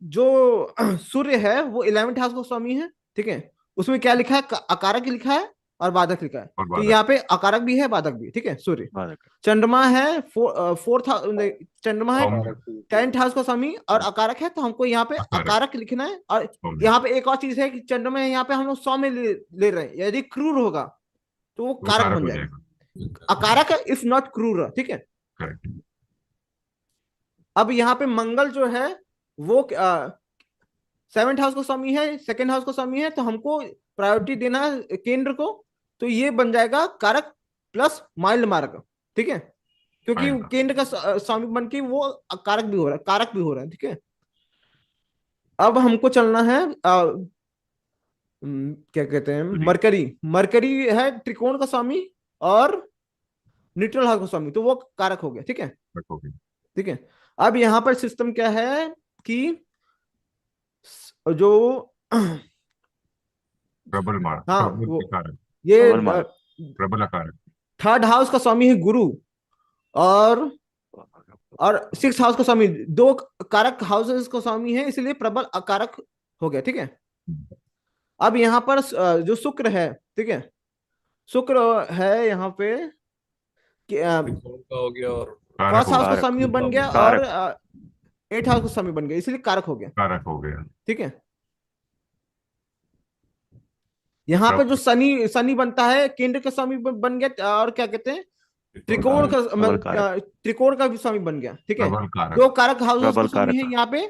जो सूर्य है वो 11th हाउस का स्वामी है, ठीक है। उसमें क्या लिखा है, अकारक लिखा है और बाधक लिखा है। और तो बाधक। यहाँ पे अकारक भी है बाधक भी, ठीक है। सूर्य बाधक चंद्रमा है फोर्थ, चंद्रमा है सौम्य। 10th हाउस का स्वामी और अकारक है, तो हमको यहाँ पे अकारक। अकारक लिखना है। और सौम्य। यहाँ पे एक और चीज है कि चंद्रमा है यहाँ पे हम लोग सौम्य ले रहे हैं, यदि क्रूर होगा तो वो वो कारक कारक बन हो जाएगा। जाएगा। अकारक है इफ नॉट क्रूर, ठीक है। करेक्ट। अब यहाँ पे मंगल जो है वो 7th हाउस का स्वामी है, 2nd हाउस का स्वामी है, तो हमको प्रायोरिटी देना है केंद्र को। तो ये बन जाएगा कारक प्लस माइल्ड मार्क, ठीक है। क्योंकि माइल्ड। केंद्र का स्वामी बन के वो कारक भी हो रहा है, कारक भी हो रहा है, ठीक है। अब हमको चलना है क्या कहते हैं मरकरी। मरकरी है त्रिकोण का स्वामी और न्यूट्रल हाउस का स्वामी, तो वो कारक हो गया, ठीक है। ठीक है। अब यहाँ पर सिस्टम क्या है कि जो प्रबल मार्ग, हाँ प्रबल वो कारक, ये प्रबल मार्ग। प्रबल कारक। 3rd हाउस का स्वामी है गुरु और 6th हाउस का स्वामी, दो कारक हाउसेस का स्वामी है, इसलिए प्रबल अकारक हो गया, ठीक है। अब यहाँ पर जो शुक्र है, ठीक है, शुक्र है यहाँ पे त्रिकोण का हो गया और कारक फर्स्ट हो हाउस का कारक स्वामी बन गया और कारक 8th हाउस का स्वामी बन गया, इसलिए कारक हो गया, कारक हो गया। ठीक है। यहाँ पे जो शनि शनि बनता है केंद्र का स्वामी बन गया, और क्या कहते हैं त्रिकोण का प्रबल कारक त्रिकोण का भी स्वामी बन गया, ठीक है। प्रबल कारक। दो कारक हाउस का प्रबल स्वामी है कारक यहाँ पे,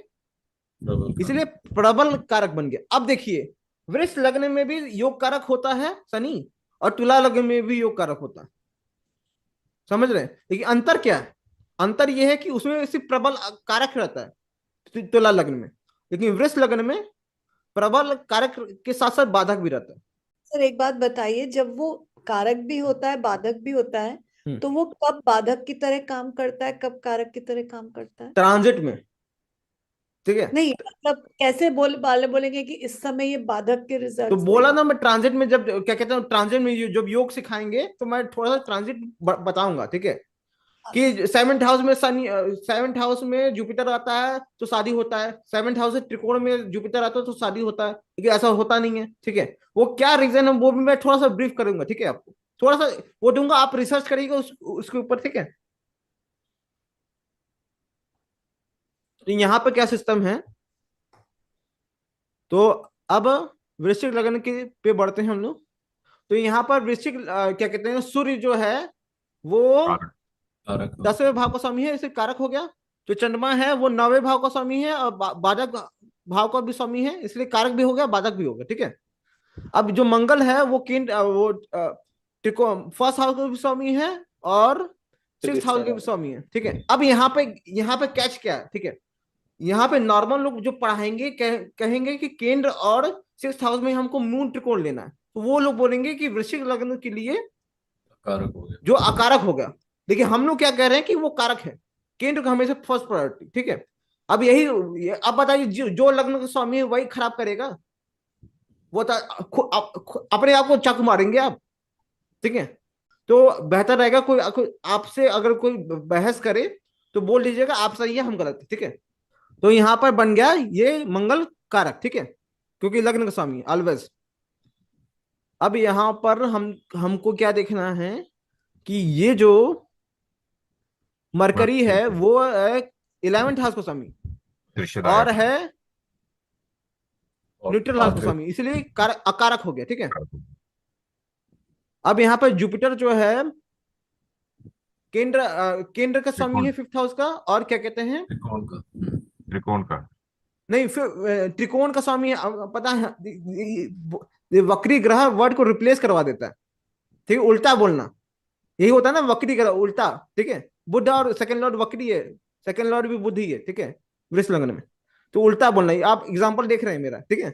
प्रबल कारक। इसलिए प्रबल कारक बन गया। अब देखिए वृष लग्न में भी योग कारक होता है शनि, और तुला लग्न में भी योग कारक होता है, समझ रहे हैं। लेकिन अंतर क्या है, अंतर यह है कि उसमें सिर्फ प्रबल कारक रहता है तुला लग्न में, लेकिन वृष लग्न में प्रबल कारक के साथ साथ बाधक भी रहता है। सर एक बात बताइए, जब वो कारक भी होता है बाधक भी होता है तो वो कब बाधक की तरह काम करता है, कब कारक की तरह काम करता है? ट्रांजिट में, ठीक है। नहीं मतलब कैसे बोलेंगे कि इस समय ये बाधक के तो रिजल्ट बोला ना मैं ट्रांजिट में, जब क्या कहते हैं ट्रांजिट में जब योग सिखाएंगे तो मैं थोड़ा सा ट्रांजिट बताऊंगा, ठीक है। कि 7th हाउस में शनि, 7th हाउस में जुपिटर आता है तो शादी होता है, 7th हाउस से त्रिकोण में जुपिटर आता है तो शादी होता है, लेकिन ऐसा होता नहीं है, ठीक है। वो क्या रीजन है वो भी मैं थोड़ा सा ब्रीफ करूंगा, ठीक है। आपको थोड़ा सा वो दूंगा, आप रिसर्च करिएगा उसके ऊपर, ठीक है। तो यहाँ पे क्या सिस्टम है, तो अब वृश्चिक लग्न के पे बढ़ते हैं हम लोग। तो यहाँ पर वृश्चिक क्या कहते हैं सूर्य जो है वो कारक 10वें भाव का स्वामी है, इसे कारक हो गया। जो चंद्रमा है वो 9वें भाव का स्वामी है और बाधक भाव का भी स्वामी है, इसलिए कारक भी हो गया बाधक भी हो गया, ठीक है। अब जो मंगल है वो वो त्रिकोण फर्स्ट हाउस का भी स्वामी है और 6th हाउस का भी स्वामी है, ठीक है। अब यहाँ पे कैच क्या है, ठीक है। यहाँ पे नॉर्मल लोग जो पढ़ाएंगे कहेंगे कि केंद्र और 6th हाउस में हमको मूल त्रिकोण लेना है, तो वो लोग बोलेंगे कि वृश्चिक लग्न के लिए कारक हो गया, जो अकारक हो गया। देखिए हम लोग क्या कह रहे हैं कि वो कारक है, केंद्र का हमेशा फर्स्ट प्रायोरिटी, ठीक है। अब अब बताइए, जो लग्न का स्वामी है वही खराब करेगा। वो तो अपने आप को चाकू मारेंगे आप, ठीक है। तो बेहतर रहेगा कोई आपसे अगर कोई बहस करे तो बोल दीजिएगा आप सही है हम गलत है, ठीक है। तो यहां पर बन गया ये मंगल कारक, ठीक है, क्योंकि लग्न का स्वामी ऑलवेज। अब यहां पर हमको क्या देखना है कि ये जो मरकरी है वो 11th हाउस का स्वामी और है न्यूट्रल हाउस का स्वामी, इसलिए अकारक हो गया, ठीक है। अब यहाँ पर जुपिटर जो है केंद्र का स्वामी है 5th हाउस का, और क्या कहते हैं त्रिकोण का नहीं, फिर त्रिकोण का स्वामी है। पता है ये वक्री ग्रह वर्ड को रिप्लेस करवा देता है, ठीक है, उल्टा बोलना यही होता है ना, वक्री ग्रह उल्टा, ठीक है। बुध और सेकंड लॉर्ड वक्री है, सेकंड लॉर्ड भी बुध ही है, ठीक है, वृष लग्न में। तो उल्टा बोलना है, आप एग्जांपल देख रहे हैं मेरा, ठीक है,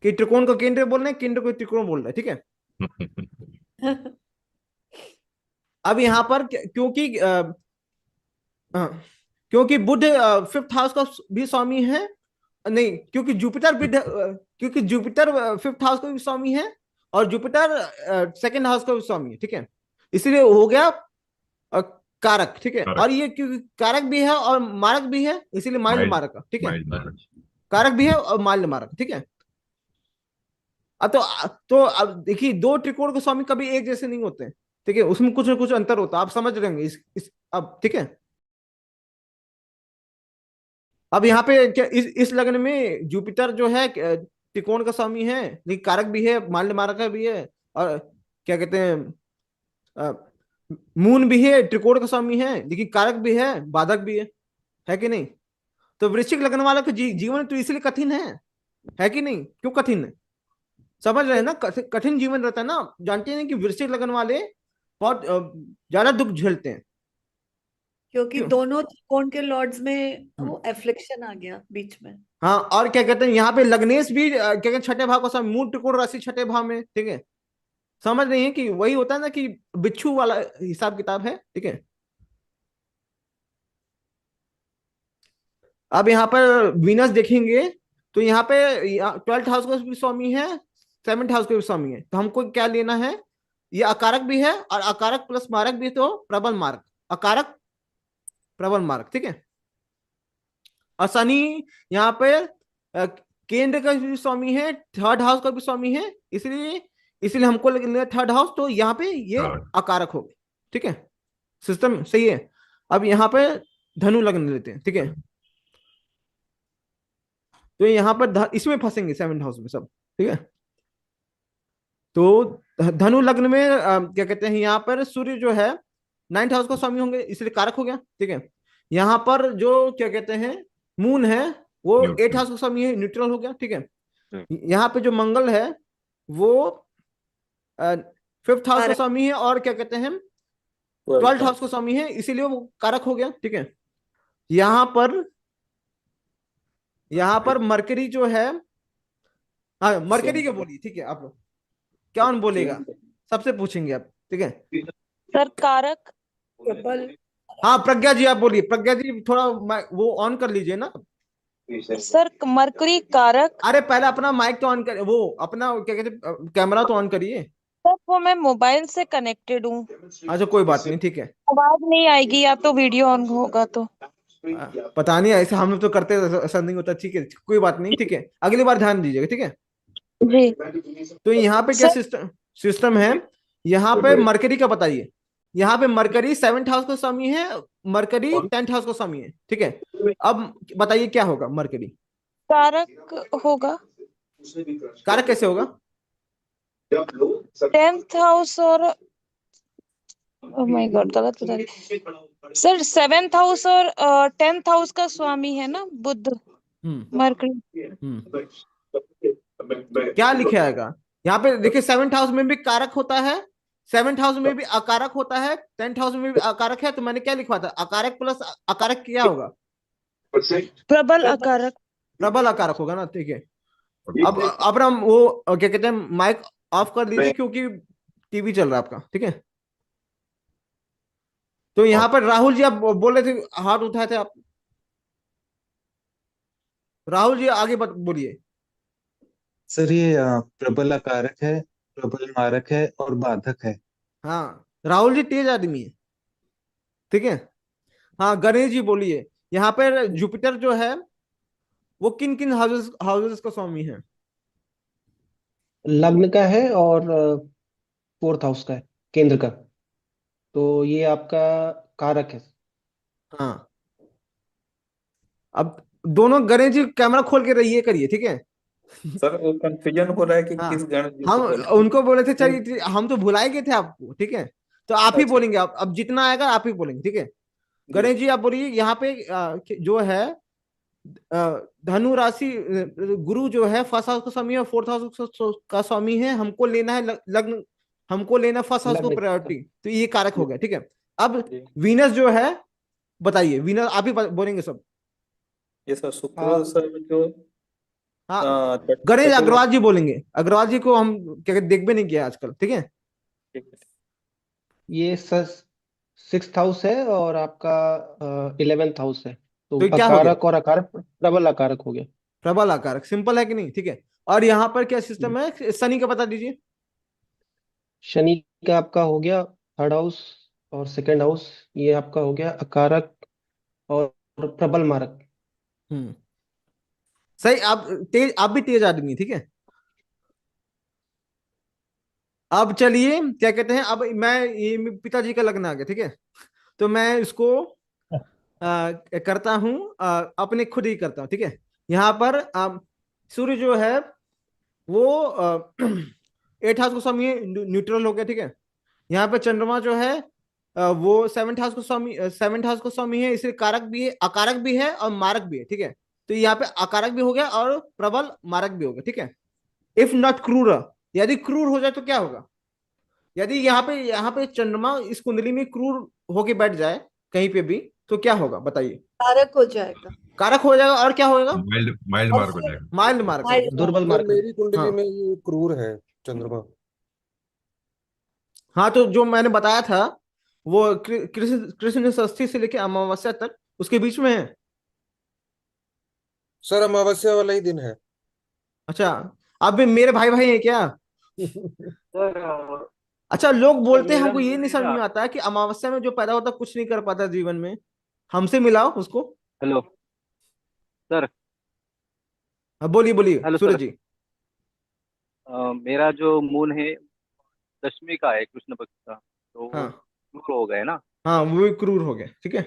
कि त्रिकोण को केंद्र बोल रहे हैं, केंद्र को त्रिकोण बोल रहे हैं, ठीक है। अब यहां पर क्योंकि बुध 5th हाउस का भी स्वामी है, नहीं, क्योंकि जुपिटर 5th हाउस का भी स्वामी है और जुपिटर 2nd हाउस का भी स्वामी है, ठीक है, इसलिए हो गया कारक, ठीक है। और ये क्योंकि कारक भी है और मारक भी है, इसीलिए माइल्ड मारक, ठीक है, कारक भी है और माइल्ड मारक, ठीक है। अब अब देखिए, दो त्रिकोण के स्वामी कभी एक जैसे नहीं होते, ठीक है, उसमें कुछ ना कुछ अंतर होता है, आप समझ रहे होंगे अब, ठीक है। अब यहाँ पे क्या इस लग्न में जुपिटर जो है त्रिकोण का स्वामी है, लेकिन कारक भी है, माल्य मारक भी है, और क्या कहते हैं मून भी है, त्रिकोण का स्वामी है, लेकिन कारक भी है, बाधक भी है कि नहीं। तो वृश्चिक लग्न वाला का जीवन तो इसलिए कठिन है कि नहीं, क्यों कठिन है, समझ रहे हैं ना, कठिन जीवन रहता है ना। जानते हैं कि वृश्चिक लग्न वाले बहुत ज्यादा दुख झेलते हैं, क्योंकि दोनों त्रिकोण के लॉर्ड्स में वो एफ्लिक्शन आ गया बीच में। हाँ, और क्या कहते हैं यहाँ पे लग्नेश भी क्या कहते हैं छठे भाव का स्वामी, मूल त्रिकोण राशि छठे भाव में, ठीक है। समझ रही है कि वही होता है ना कि बिच्छू वाला हिसाब किताब है, ठीक है। अब यहाँ पर वीनस देखेंगे तो यहाँ पे 12th हाउस का भी स्वामी है, 7th हाउस का भी स्वामी है, तो हमको क्या लेना है, ये अकारक भी है और अकारक प्लस मारक भी, तो प्रबल मारक, अकारक प्रबल मारक, ठीक है। और शनि यहाँ पे केंद्र का भी स्वामी है, 3rd हाउस का भी स्वामी है, इसलिए हमको लेना 3rd हाउस, तो यहाँ पे ये अकारक हो गए, ठीक है, सिस्टम सही है। अब यहाँ पे धनु लग्न लेते हैं, ठीक है, तो यहाँ पर इसमें फंसेंगे 7th हाउस में सब, ठीक है। तो धनु लग्न में क्या कहते हैं यहाँ पर सूर्य जो है 9th हाउस का स्वामी होंगे, इसलिए कारक हो गया, ठीक है। यहाँ पर जो क्या कहते हैं मून है वो 8th हाउस का स्वामी है, न्यूट्रल हो गया, ठीक है। यहाँ पे जो मंगल है वो 5th हाउस का स्वामी है और क्या कहते हैं 12th हाउस का स्वामी है, इसीलिए वो कारक हो गया, ठीक है। यहाँ पर मरकरी जो है, हाँ मरकरी के बोलिए, ठीक है, आप लोग कौन बोलेगा, सबसे पूछेंगे आप, ठीक है। सर कारक प्रबल, हाँ प्रज्ञा जी आप बोलिए, प्रज्ञा जी थोड़ा वो ऑन कर लीजिए ना। सर मरकरी कारक, अरे पहले अपना माइक तो ऑन कर, वो अपना क्या कहते कैमरा तो ऑन करिए। सर वो मैं मोबाइल से कनेक्टेड हूँ। अच्छा कोई बात नहीं, ठीक है, आवाज नहीं आएगी या तो वीडियो ऑन होगा तो पता नहीं, ऐसे हम लोग तो करते ऐसा नहीं होता, ठीक है, कोई बात नहीं, ठीक है, अगली बार ध्यान दीजिएगा, ठीक है जी। तो यहाँ पे क्या सिस्टम है, यहाँ पे मरकरी का बताइए, यहाँ पे मरकरी 7th हाउस का स्वामी है, मरकरी 10th हाउस का स्वामी है, ठीक है। अब बताइए क्या होगा, मरकरी कारक होगा, कारक कैसे होगा, 10th हाउस और ओह माय गॉड गलत बता रही सर, 7th हाउस और 10th हाउस का स्वामी है ना बुध मरकरी। क्या लिखा आएगा यहाँ पे, देखिए 7th हाउस में भी कारक होता है, 7th हाउस में भी अकारक होता है, 10th हाउस में भी अकारक है, तो मैंने क्या लिखवा था, अकारक प्लस अकारक क्या होगा, प्रबल अकारक, प्रबल अकारक होगा ना, ठीक है। अब हम वो क्या कहते हैं माइक ऑफ कर दीजिए क्योंकि टीवी चल रहा है आपका, ठीक है। तो यहाँ पर राहुल जी आप बोल रहे थे, हाथ उठाए थे आप, राहुल जी आगे बोलिए। सर ये प्रबल अकारक है, प्रबल मारक है और बाधक है। हाँ, राहुल जी तेज आदमी है, ठीक है। हाँ, गणेश जी बोलिए। यहाँ पर जुपिटर जो है वो किन किन हाउसेस हाउसेस का स्वामी है? लग्न का है और फोर्थ हाउस का है, केंद्र का। तो ये आपका कारक है। हाँ, अब दोनों गणेश जी कैमरा खोल के रहिए करिए, ठीक है। सर वो कंफ्यूजन हो रहा है कि हाँ, किस गण जी हम को बोले। उनको बोले थे चलिए, हम तो भुला ही गए थे आपको, ठीक है। तो आप ही अच्छा बोलेंगे, आप अब जितना आएगा आप ही बोलेंगे, ठीक है। जी। गणेश जी आप बोलिए। यहाँ पे जो है धनु राशि, गुरु जो है फर्स्ट हाउस का स्वामी है और फोर्थ हाउस का स्वामी है। हमको लेना है लग्न, हमको लेना फर्स्ट हाउस को लग्न प्रायोरिटी, तो ये कारक हो गया, ठीक है। अब जी वीनस जो है, बताइए वीनस, आप ही बोलेंगे सब। ये सर शुक्र सर जो हाँ, गणेश चतुर्थ। अग्रवाल जी बोलेंगे। अग्रवाल जी को हम क्या कहते, देख भी नहीं किया आजकल, ठीक है। ठीक है। ये सिक्स्थ हाउस है और आपका 11th हाउस है। तो तो ये क्या हो गया? अकारक और अकारक प्रबल अकारक हो गया। प्रबल आकार, सिंपल है कि नहीं, ठीक है। और यहाँ पर क्या सिस्टम है, शनि का बता दीजिए। शनि का आपका हो गया थर्ड हाउस और सेकंड हाउस। ये आपका हो गया अकारक और प्रबल मारक। हम्म, सही। आप तेज, आप भी तेज आदमी, ठीक है। अब चलिए, क्या कहते हैं, अब मैं ये पिताजी का लगना आ गया, ठीक है। तो मैं इसको करता हूँ, अपने खुद ही करता हूँ, ठीक है। यहाँ पर सूर्य जो है वो 8 हाउस को स्वामी है, न्यूट्रल हो गया, ठीक है। यहाँ पे चंद्रमा जो है वो 7th हाउस को स्वामी है, इसलिए कारक भी है, अकारक भी है और मारक भी है, ठीक है। तो यहाँ पे अकारक भी हो गया और प्रबल मारक भी हो गया, ठीक है। इफ नॉट क्रूर, यदि क्रूर हो जाए तो क्या होगा? यदि यहाँ पे चंद्रमा इस कुंडली में क्रूर होके बैठ जाए कहीं पे भी, तो क्या होगा बताइए? कारक हो जाएगा। कारक हो जाएगा और क्या होगा? माइल्ड माइल्ड और मार्क हो फिर जाएगा। माइल्ड मार्क हो माइल्ड जाएगा। दुर्बल सर मारक। मेरी कुंडली हाँ में ये क्रूर है चंद्रमा। हाँ, तो जो मैंने बताया था वो कृष्ण कृष्ण षष्ठी से लेकर अमावस्या तक उसके बीच में है। सर अमावस्या वाला ही दिन है। अच्छा, आप भी मेरे भाई भाई हैं क्या? सर अच्छा, लोग सर बोलते हैं, मेरा हमको ये नहीं समझ मेरा में आता है कि अमावस्या में जो पैदा होता है कुछ नहीं कर पाता जीवन में। हमसे मिलाओ उसको। Hello sir. हाँ, बोलिए बोलिए हेलो सूरज सर। जी। मेरा जो मून है दशमी का है कृष्ण पक्ष का, तो वो हाँ क्रूर हो गए ना। हाँ, वो भी क्रूर हो गया, ठीक है।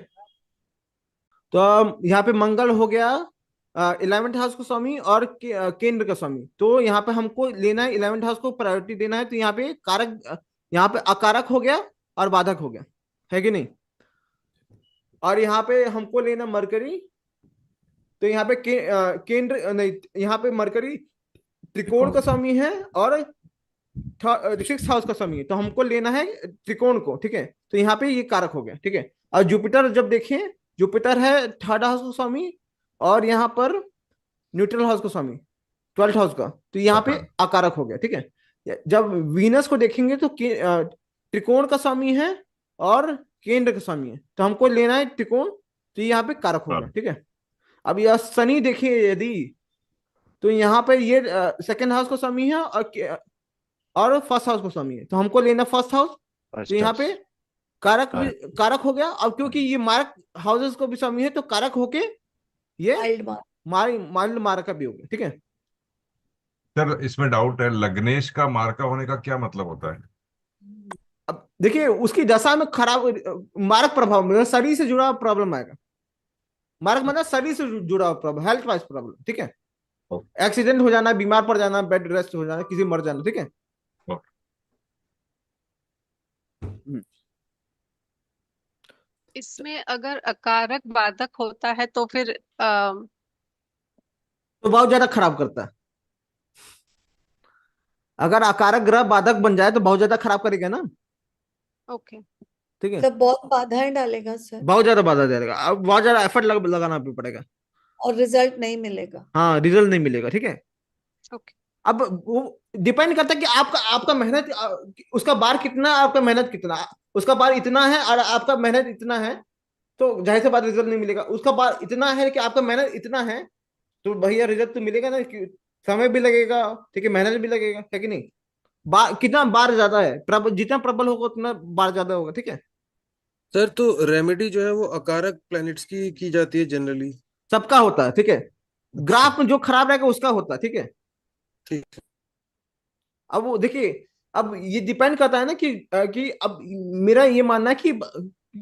तो यहाँ पे मंगल हो गया 11th हाउस को स्वामी और केंद्र का स्वामी। तो यहाँ पे हमको लेना है 11th हाउस को प्रायोरिटी देना है, तो यहाँ पे कारक, यहाँ पे अकारक हो गया और बाधक हो गया, है कि नहीं। और यहाँ पे हमको लेना मरकरी, तो यहाँ पे केंद्र नहीं, यहाँ पे मरकरी त्रिकोण का स्वामी है और 6th हाउस का स्वामी है, तो हमको लेना है त्रिकोण को, ठीक है। तो यहाँ पे ये कारक हो गया, ठीक है। और जुपिटर जब देखें, जुपिटर है 3rd हाउस का स्वामी और यहाँ पर न्यूट्रल हाउस का स्वामी 12th हाउस का, तो यहाँ पे अकारक हो गया, ठीक है। जब वीनस को देखेंगे तो त्रिकोण का स्वामी है और केंद्र का स्वामी है, तो हमको लेना है त्रिकोण, तो यहाँ पे कारक हो गया, ठीक है। अब यह शनि देखिए यदि, तो यहाँ पे ये 2nd हाउस का स्वामी है और 1st हाउस का स्वामी है, तो हमको लेना 1st हाउस, तो यहाँ पे कारक भी कारक हो गया। अब क्योंकि ये मारक हाउसेस को भी स्वामी है, तो कारक होके ये माइल्ड मारक का भी हो गया, ठीक है। सर इसमें डाउट है, लग्नेश का मार्का होने का क्या मतलब होता है? अब देखिए उसकी दशा में खराब मारक प्रभाव में शरीर से जुड़ा प्रॉब्लम आएगा। मारक मतलब शरीर से जुड़ा हुआ प्रॉब्लम, हेल्थ वाइज प्रॉब्लम, ठीक है। एक्सीडेंट हो जाना, बीमार पड़ जाना, बेड रेस्ट हो जाना, किसी मर जाना, ठीक है। इसमें अगर अकारक बाधक होता है तो फिर तो बहुत ज्यादा खराब करता है। अगर अकारक ग्रह बाधक बन जाए तो बहुत ज्यादा खराब करेगा ना, ओके। ठीक है। मतलब बहुत बाधाएं डालेगा सर बहुत ज्यादा बाधा देगा, अब बहुत ज्यादा एफर्ट लगाना भी पड़ेगा और रिजल्ट नहीं मिलेगा। हाँ, रिजल्ट नहीं मिलेगा, ठीक है। ओके। अब वो डिपेंड करता है कि आपका आपका मेहनत, उसका बार कितना, आपका मेहनत कितना, उसका बार इतना है और आपका मेहनत इतना है, तो जाहिर सी बात रिजल्ट नहीं मिलेगा। उसका बार इतना है कि आपका मेहनत इतना है तो भैया रिजल्ट तो मिलेगा ना कि समय भी लगेगा, ठीक है, मेहनत भी लगेगा, है कि नहीं। कितना बार ज्यादा है, जितना प्रबल होगा उतना बार ज्यादा होगा, ठीक है। सर तो रेमेडी जो है वो अकारक प्लैनेट्स की जाती है जनरली। सबका होता है, ठीक है। अच्छा। ग्राफ में जो खराब रहेगा उसका होता है, ठीक है। ठीक। अब वो देखिए, अब ये डिपेंड करता है ना कि अब मेरा ये मानना है कि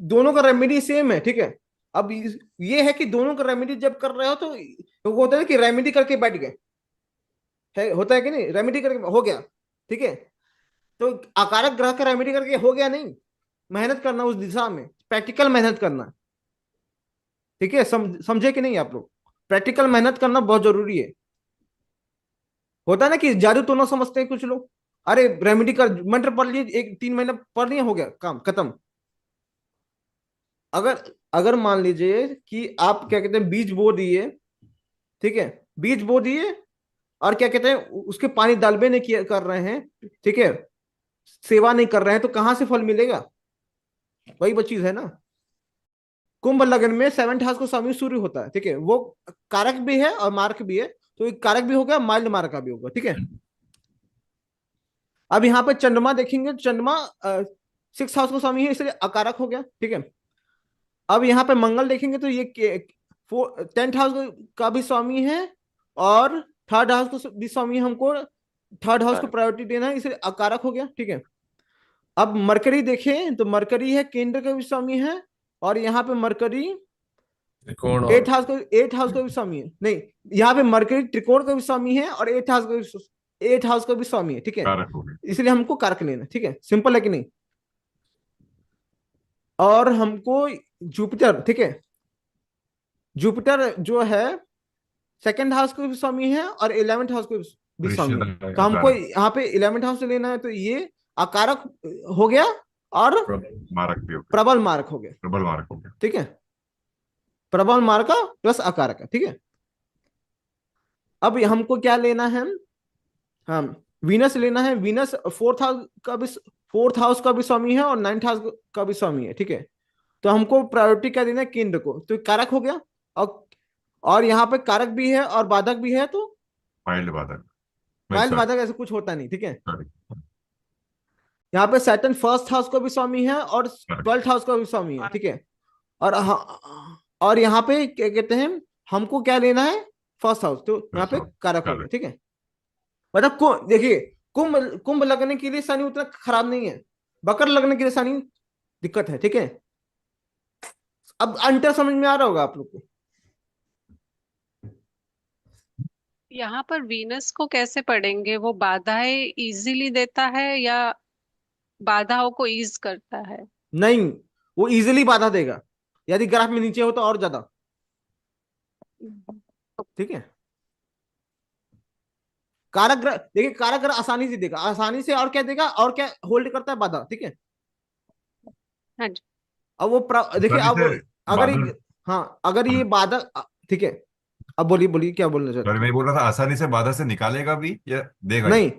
दोनों का रेमेडी सेम है, ठीक है। अब ये है कि दोनों का रेमेडी जब कर रहे हो तो वो होता है कि रेमेडी करके बैठ गए, है होता है कि नहीं, रेमेडी करके हो गया, ठीक है। तो आकारक ग्रह का रेमेडी करके हो गया नहीं, मेहनत करना उस दिशा में, प्रैक्टिकल मेहनत करना, ठीक है। समझे कि नहीं आप लोग, प्रैक्टिकल मेहनत करना बहुत जरूरी है। होता है ना कि जादू तो ना समझते हैं कुछ लोग, अरे रेमेडी का मंत्र पढ़ लिए, एक 3 महीना पढ़ लिए, हो गया काम खत्म। अगर अगर मान लीजिए कि आप क्या कहते हैं बीज बो दिए, ठीक है, बीज बो दिए, और क्या कहते हैं उसके पानी डालबे नहीं किया कर रहे हैं, ठीक है, सेवा नहीं कर रहे हैं, तो कहां से फल मिलेगा। वही वो चीज है ना। कुंभ लग्न में 7th हाउस को स्वामी सूर्य होता है, ठीक है, वो कारक भी है और मार्क भी है, तो एक कारक भी होगा, माइल्ड मार्क का भी होगा, ठीक है। अब यहाँ पे चंद्रमा देखेंगे, चंद्रमा 6th हाउस को स्वामी है, इसलिए अकारक हो गया, ठीक है। अब यहाँ पे मंगल देखेंगे तो ये 10th हाउस का भी स्वामी है, और 3rd हाउस को भी स्वामी है, हमको 3rd हाउस को प्रायोरिटी देना है, इसलिए अकारक हो गया, ठीक है। अब मरकरी देखें तो मरकरी है केंद्र का भी स्वामी है, और यहाँ पे मरकरी त्रिकोण और 8th हाउस का भी स्वामी है, नहीं, यहाँ पे मरकरी त्रिकोण का भी स्वामी है, और 8th हाउस का भी स्वामी है, ठीक है। कारक हो गया। इसलिए हमको कारक लेना, ठीक है, सिंपल है कि नहीं। और हमको जुपिटर, ठीक है, जुपिटर जो है 2nd हाउस को भी स्वामी है, और 11th हाउस को भी स्वामी है, तो हमको यहाँ पे 11th हाउस से लेना है, तो ये अकारक हो गया, और मारक भी हो गया, प्रबल मारक हो गया, प्रबल मारक हो गया, ठीक है। प्रबल मारक प्लस अकारक, ठीक है। अब हमको क्या लेना है, हाँ, वीनस लेना है। वीनस 4th हाउस का भी स्वामी है, और 9th हाउस का भी स्वामी है, ठीक है। तो हमको प्रायोरिटी क्या देना है, केंद्र को, तो कारक हो गया, और यहाँ पे कारक भी है और बाधक भी है, तो माइल्ड बाधक, माइल्ड बाधक ऐसा कुछ होता नहीं, ठीक है। यहाँ पे सैटर्न 1st हाउस का भी स्वामी है, और 12th हाउस का भी स्वामी है, ठीक है। और यहाँ पे क्या कहते हैं, हमको क्या लेना है, 1st हाउस, तो यहाँ पे कारक हो गया, ठीक है। मतलब देखिए, कुंभ कुंभ लगने के लिए शनि उतना खराब नहीं है, मकर लगने के लिए शनि दिक्कत है, ठीक है। अब अंतर समझ में आ रहा होगा आप लोग को। यहाँ पर वीनस को कैसे पढ़ेंगे? वो बाधाएं इजीली देता है या बाधाओं को ईज करता है? नहीं, वो इजीली बाधा देगा, यदि ग्राफ में नीचे हो तो और ज्यादा, ठीक है। कारक ग्रह देखिए, कारक ग्रह आसानी से देगा, आसानी से, और क्या देगा, और क्या होल्ड करता है, बाधा, ठीक है। हाँ जी। अब वो देखिए, अब अगर बादल, हाँ, अगर ये बाधा, ठीक है। अब बोलिए बोलिए, क्या बोलना चाहते मैं बोल रहा था आसानी से बाधा से निकालेगा भी या देगा ही? नहीं,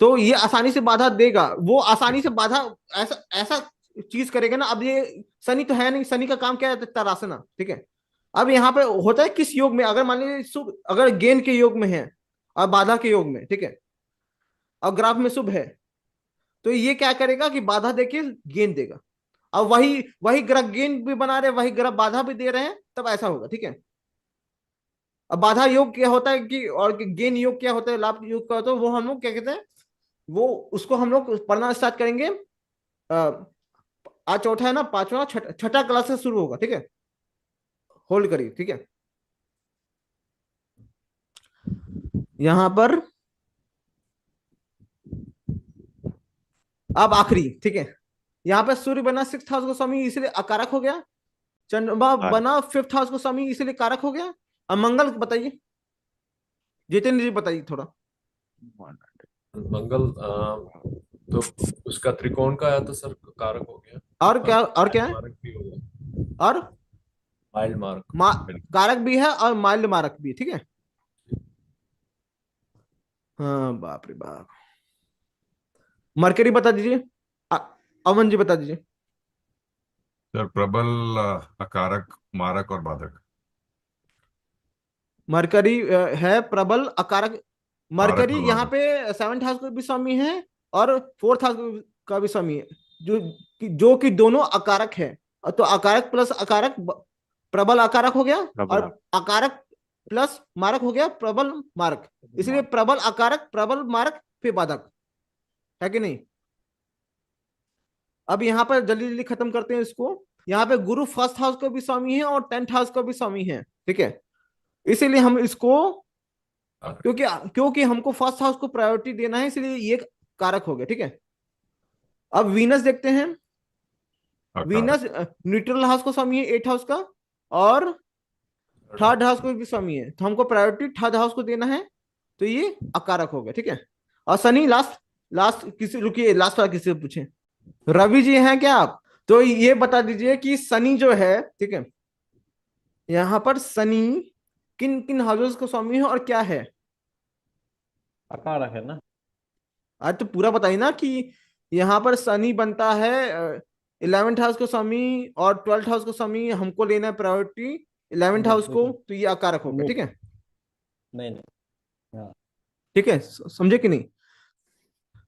तो ये आसानी से बाधा देगा, वो आसानी से बाधा ऐसा ऐसा चीज करेगा ना। अब ये शनि तो है नहीं, शनि का काम क्या है, तरासना, ठीक है। अब यहाँ पे होता है किस योग में, अगर मान लीजिए शुभ, अगर गेन के योग में है और बाधा के योग में, ठीक है, और ग्राफ में शुभ है, तो ये क्या करेगा कि बाधा देके गेन देगा। अब वही वही ग्रह गेन भी बना रहे, वही ग्रह बाधा भी दे रहे हैं, तब ऐसा होगा, ठीक है। अब बाधा योग क्या होता है कि, और गेन योग क्या होता है, लाभ योग क्या होता है, वो हम लोग क्या कहते हैं, वो उसको हम लोग पढ़ना स्टार्ट करेंगे। आज चौथा है ना, पांचवा छठा क्लास से शुरू होगा, ठीक है, होल्ड करिए, ठीक है। यहां पर अब आखिरी, ठीक है, यहाँ पे सूर्य बना 6th हाउस को स्वामी, इसलिए अकारक हो गया। चंद्रमा बना 5th हाउस को स्वामी, इसलिए कारक हो गया। अब मंगल बताइए, जितेंद्र जी बताइए थोड़ा। मंगल तो उसका त्रिकोण का है तो सर कारक हो गया। और क्या, और क्या है, मारक भी हो गया, और माइल्ड मारक, कारक भी है और माइल्ड मारक भी, ठीक है। हाँ, बाप रे बाप। मरकरी बता दीजिए, अमन जी बता दीजिए। सर प्रबल, अकारक, मारक और बाधक। मरकरी है प्रबल अकारक। कारक मरकरी भगवान यहाँ है। पे 7th हाउस का भी स्वामी है और 4th हाउस का भी स्वामी है, जो कि दोनों अकारक है। तो अकारक प्लस अकारक प्रबल अकारक हो गया, प्रबल और अकारक प्लस मारक हो गया प्रबल मारक। इसलिए प्रबल अकारक प्रबल मारक फिर बाधक, है कि नहीं। अब यहाँ पर जल्दी जल्दी खत्म करते हैं इसको। यहाँ पे गुरु 1st हाउस का भी स्वामी है और 10th हाउस का भी स्वामी है, ठीक है। इसीलिए हम इसको, क्योंकि क्योंकि हमको 1st हाउस को प्रायोरिटी देना है, इसलिए ये कारक हो गया, ठीक है। अब वीनस देखते हैं। वीनस न्यूट्रल हाउस का स्वामी है 8th हाउस का, और 3rd हाउस को भी स्वामी है, तो हमको प्रायोरिटी 3rd हाउस को देना है, तो ये अकारक हो गया, ठीक है। और शनि लास्ट लास्ट किसी, रुकिए लास्ट वाला किसी से पूछे, रवि जी हैं क्या आप? तो ये बता दीजिए कि शनि जो है, ठीक है, यहाँ पर शनि किन किन हाउसेस का स्वामी है और क्या है? अकारक है ना। आज तो पूरा बताइए ना कि यहाँ पर शनि बनता है 11th हाउस का स्वामी और 12th हाउस का स्वामी, हमको लेना है प्रायोरिटी 11th हाउस को, तो ये अकारक होगा, ठीक है। नहीं नहीं, हाँ ठीक है, समझे कि नहीं।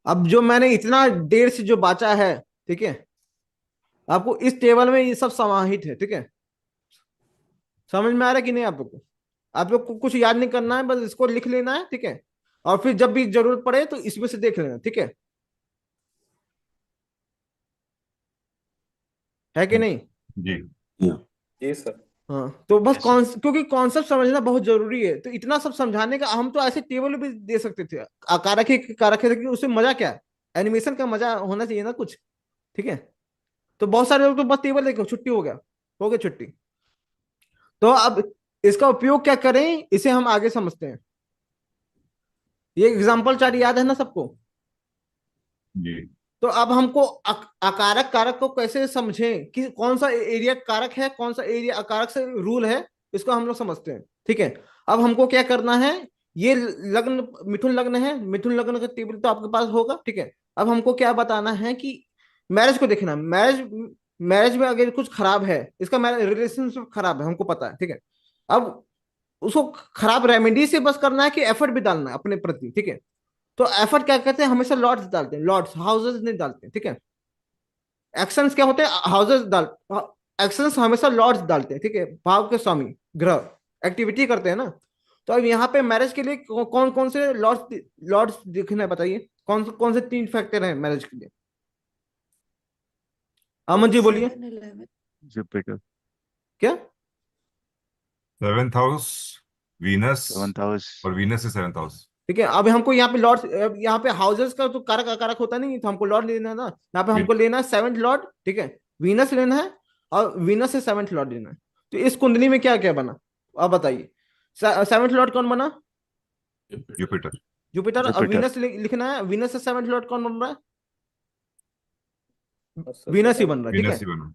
अब जो मैंने इतना देर से जो बांचा है, ठीक है, आपको इस टेबल में ये सब समाहित है, ठीक है। समझ में आ रहा है कि नहीं आप लोग को? आप लोग को कुछ याद नहीं करना है, बस इसको लिख लेना है, ठीक है। और फिर जब भी जरूरत पड़े तो इसमें से देख लेना, ठीक है कि नहीं। जी जी सर। हाँ, तो बस क्योंकि कॉन्सेप्ट समझना बहुत जरूरी है, तो इतना सब समझाने का, हम तो ऐसे टेबल भी दे सकते थे, कारक है कारक है, उसमें मजा क्या है, एनिमेशन का मजा होना चाहिए ना कुछ, ठीक है। तो बहुत सारे लोग तो बस टेबल देखो, छुट्टी हो गया छुट्टी। तो अब इसका उपयोग क्या करें, इसे हम आगे समझते हैं। ये एग्जाम्पल चार्ट याद है ना सबको? जी। तो अब हमको अकारक कारक को कैसे समझें कि कौन सा एरिया कारक है, कौन सा एरिया अकारक से रूल है, इसको हम लोग समझते हैं, ठीक है। अब हमको क्या करना है, ये लग्न मिथुन लग्न है, मिथुन लग्न का टेबल तो आपके पास होगा, ठीक है। अब हमको क्या बताना है कि मैरिज को देखना, मैरिज में अगर कुछ खराब है, इसका मैरिज रिलेशनशिप खराब है, हमको पता है, ठीक है। अब उसको खराब रेमेडी से बस करना है कि एफर्ट भी डालना है अपने प्रति, ठीक है। तो एफर्ट क्या कहते हैं, हमेशा लॉर्ड्स डालते हैं, लॉर्ड्स हाउसेस नहीं डालते हैं, ठीक है। एक्शंस क्या होते हैं, हाउसेस एक्शंस हमेशा लॉर्ड्स डालते हैं, ठीक है, भाव के स्वामी ग्रह एक्टिविटी करते हैं ना। तो अब यहाँ पे मैरिज के लिए कौन कौन से लॉर्ड्स दिखना है, बताइए कौन कौन से 3 फैक्टर हैं मैरिज के लिए। अमन जी बोलिए। जुपिटर। क्या? 7th house Venus, 7th house और वीनस से 7th हाउस, ठीक है। अब हमको यहाँ पे लॉर्ड, यहाँ पे हाउसेस का तो कारक अकारक होता नहीं, तो हमको लॉर्ड लेना है ना, यहाँ पे हमको लेना है 7th लॉर्ड, ठीक है, वीनस लेना है, और वीनस से 7th लॉर्ड लेना है। तो इस कुंडली में क्या क्या बना, आप बताइए। 7th लॉर्ड कौन बना? जुपिटर। जुपिटर। और वीनस लिखना है, वीनस से 7th लॉर्ड कौन बन रहा है? वीनस ही बन रहा है, ठीक वीनस है। ही बना।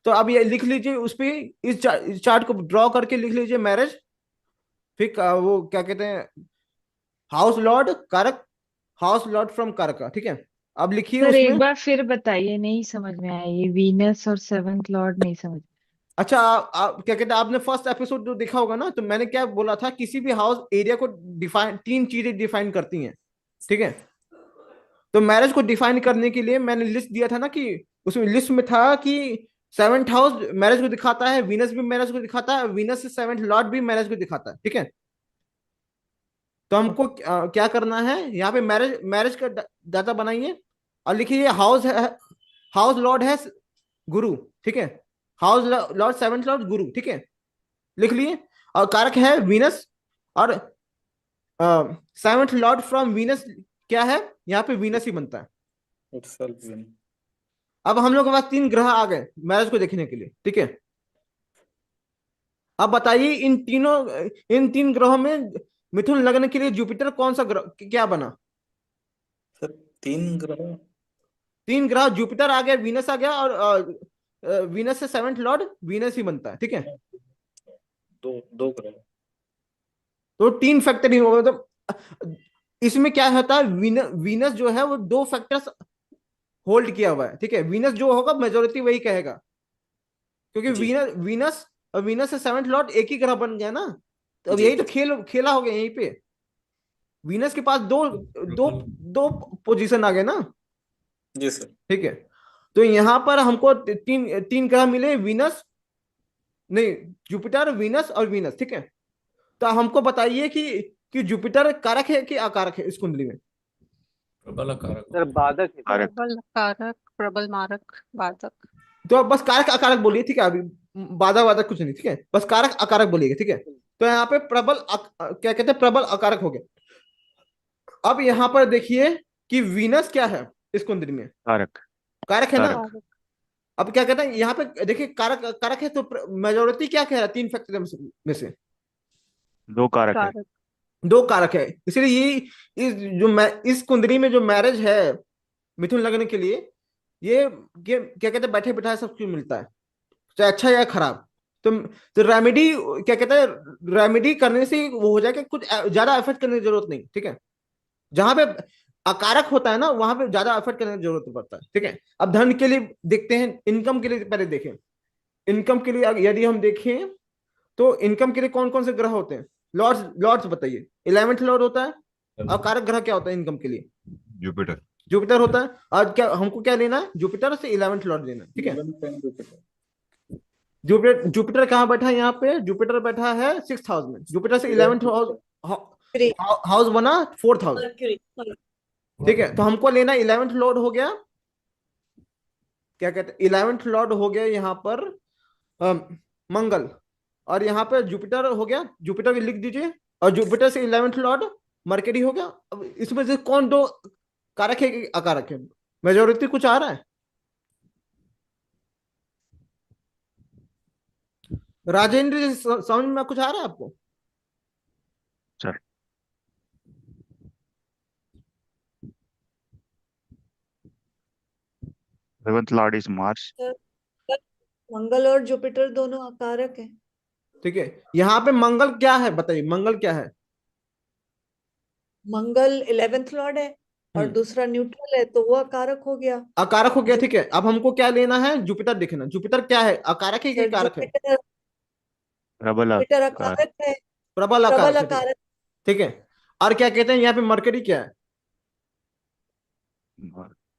तो अब ये लिख लीजिए उस पे, इस चार्ट को ड्रॉ करके लिख लीजिए मैरिज, फिर वो क्या कहते हैं, हाउस लॉर्ड कारक, हाउस लॉर्ड फ्रॉम कारका, ठीक है। अब लिखिए सर एक उसमें। बार फिर बताइए, नहीं समझ में आया, ये वीनस और 7th लॉर्ड नहीं समझ। अच्छा, आप क्या कहते हैं, आपने फर्स्ट एपिसोड जो देखा होगा ना, तो मैंने क्या बोला था, किसी भी हाउस एरिया को डिफाइन, 3 चीजें डिफाइन करती हैं, ठीक है। तो मैरिज को डिफाइन करने के लिए मैंने लिस्ट दिया था ना, कि उसमें लिस्ट में था कि 7th हाउस मैरिज को दिखाता है, वीनस भी मैरिज को दिखाता है, वीनस से 7th लॉर्ड भी मैरिज को दिखाता है, ठीक है। तो हमको क्या करना है, यहाँ पे मैरिज मैरिज का डाटा बनाइए और लिखिए हाउस है, हाउस लॉर्ड है गुरु, ठीक है, हाउस लॉर्ड 7th लॉर्ड गुरु, ठीक है, लिख लिए। और कारक है वीनस, और 7th लॉर्ड फ्रॉम वीनस क्या है, यहाँ पे वीनस ही बनता है। अब हम लोग के पास 3 ग्रह आ गए मैरिज को देखने के लिए, ठीक है। अब बताइए इन 3 ग्रहों में मिथुन लग्न के लिए जुपिटर कौन सा ग्रह क्या बना? सर 3 ग्रह जुपिटर आ गया, वीनस आ गया, और वीनस से 7th लॉर्ड वीनस ही बनता है, ठीक है। दो ग्रह, तो 3 फैक्टर ही होगा। तो इसमें क्या होता है, वीनस जो है वो 2 फैक्टर्स होल्ड किया हुआ है, ठीक है। वीनस जो होगा मेजोरिटी वही कहेगा, क्योंकि वीनस और वीनस से 7th लॉर्ड एक ही ग्रह बन गया ना, अब यही तो खेला हो गया यहीं पे। वीनस के पास दो दो दो पोजीशन आ गए ना। जी सर। ठीक है, तो यहां पर हमको तीन तीन ग्रह मिले, वीनस नहीं, जुपिटर, वीनस और वीनस। ठीक है, तो हमको बताइए कि जुपिटर कारक है कि अकारक है इस कुंडली में? प्रबल अकारक सर बाधक है। प्रबल कारक, प्रबल मारक, बाधक। तो अब बस कारक अकारक बोलिए, ठीक है, अभी बाधा वादा कुछ नहीं, ठीक है, बस कारक अकारक बोलिएगा। ठीक है, तो यहाँ पे क्या कहते हैं, प्रबल अकारक हो गया। अब यहाँ पर देखिए कि वीनस क्या है इस कुंडली में? कारक। कारक है ना। कारक। अब क्या कहते हैं यहाँ पे, देखिए कारक कारक है, तो मेजोरिटी क्या कह रहा है, 3 फैक्टर में से 2 कारक है। 2 कारक है। इसलिए ये इस कुंडली में जो मैरिज है मिथुन लग्न के लिए, ये क्या कहते हैं, बैठे बैठाए सब कुछ मिलता है, चाहे अच्छा या खराब। तो रेमेडी क्या कहते हैं, रेमेडी करने से वो हो जाएगा, कुछ ज्यादा एफर्ट करने की जरूरत नहीं। ठीक है, जहां पे अकारक होता है ना वहां पे ज्यादा एफर्ट करने की जरूरत पड़ता है। ठीक है, अब धन के लिए देखते हैं, इनकम के लिए पहले देखें। इनकम के लिए यदि हम देखें तो इनकम के लिए कौन कौन से ग्रह होते हैं? लॉर्ड्स बताइए। 11th लॉर्ड होता है। अकारक ग्रह क्या होता है इनकम के लिए? जुपिटर। जुपिटर होता है। और क्या हमको क्या लेना है? जुपिटर से 11th लॉर्ड लेना है। ठीक है, जुपिटर कहाँ बैठा है? यहाँ पे जुपिटर बैठा है 6th हाउस में। जुपिटर से 11th हाउस बना 4th हाउस। ठीक है, तो हमको लेना 11th लॉर्ड हो गया, क्या कहते हैं, 11th लॉर्ड हो गया यहाँ पर मंगल, और यहाँ पे जुपिटर हो गया, जुपिटर भी लिख दीजिए। और जुपिटर से 11th लॉर्ड मरकरी हो गया। अब इसमें से कौन 2 कारक है कि अकारक है? मेजोरिटी कुछ आ रहा है? राजेंद्र जी, समझ में कुछ आ रहा है आपको? Sir 11th lord is Mars. Mangal और जुपिटर दोनों अकारक हैं। ठीक है, यहाँ पे मंगल क्या है बताइए, मंगल क्या है? मंगल 11th लॉर्ड है और दूसरा न्यूट्रल है, तो वो अकारक हो गया। अकारक हो गया। ठीक है, अब हमको क्या लेना है? जुपिटर देखना। जुपिटर क्या है, अकारक है कि कारक है? प्रबल जुपिटर अकारक। अकारक है। प्रबल प्रबल अकारक। अकारक। ठीक है, और क्या कहते हैं यहाँ पे मरकरी क्या है?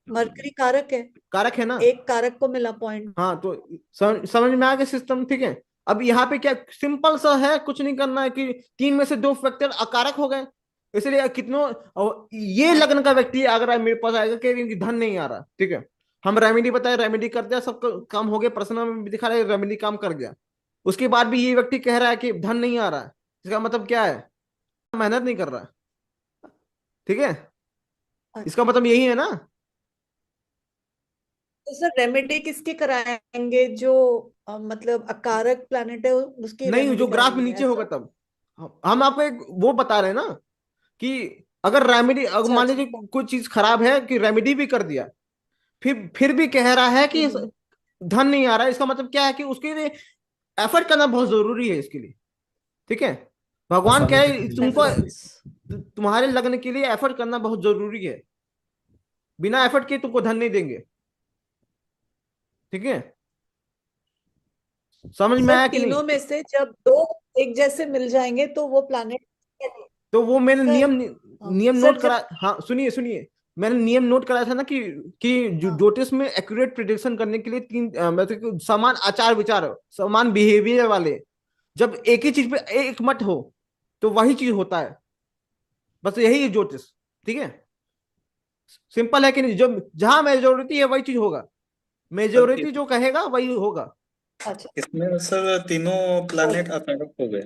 मरकरी कारक है। कारक है ना। एक कारक को मिला पॉइंट। हाँ, तो समझ में आ गया सिस्टम। ठीक है, अब यहाँ पे क्या सिंपल सा है, कुछ नहीं करना है कि 3 में से 2 फैक्टर अकारक हो गए। इसलिए कितनों ये लग्न का व्यक्ति अगर मेरे पास आएगा कि धन नहीं आ रहा, ठीक है, हम रेमेडी बताए, रेमेडी कर दिया, सब काम हो गया, प्रश्न में भी दिखा रहा है रेमेडी काम कर गया, उसके बाद भी ये व्यक्ति कह रहा है कि धन नहीं आ रहा है, इसका मतलब क्या है? मेहनत नहीं कर रहा है। ठीक है, इसका मतलब यही है ना। तो सर रेमेडी किसकी कराएंगे? जो मतलब अकारक प्लैनेट है उसकी नहीं, रेमेडी जो ग्राफ में कराएंगे नीचे ऐसा? होगा तब। हम आपको एक वो बता रहे हैं ना कि अगर रेमेडी, अगर मान लीजिए कोई चीज खराब है कि रेमेडी भी कर दिया, फिर भी कह रहा है कि धन नहीं आ रहा है, इसका मतलब क्या है कि उसके लिए एफर्ट करना बहुत जरूरी है इसके लिए। ठीक है, भगवान क्या है, तुमको तुम्हारे लगन के लिए एफर्ट करना बहुत जरूरी है, बिना एफर्ट के तुमको धन नहीं देंगे। ठीक है, समझ में आया कि तीनों नहीं? में से जब 2 एक जैसे मिल जाएंगे तो वो प्लैनेट, तो वो मैंने नियम सर, नोट करा। हाँ, सुनिए, मैंने नियम नोट कराया था ना कि ज्योतिष में एक्यूरेट प्रिडिक्शन करने के लिए 3 मतलब समान आचार विचार, समान बिहेवियर वाले, जब एक ही चीज पे एक मत हो तो वही चीज होता है, बस यही है ज्योतिष। ठीक है, सिंपल है कि नहीं? जो जहां मेजोरिटी है वही चीज होगा, मेजोरिटी जो कहेगा वही होगा। इसमें सर तीनों प्लैनेट अकारक हो गए।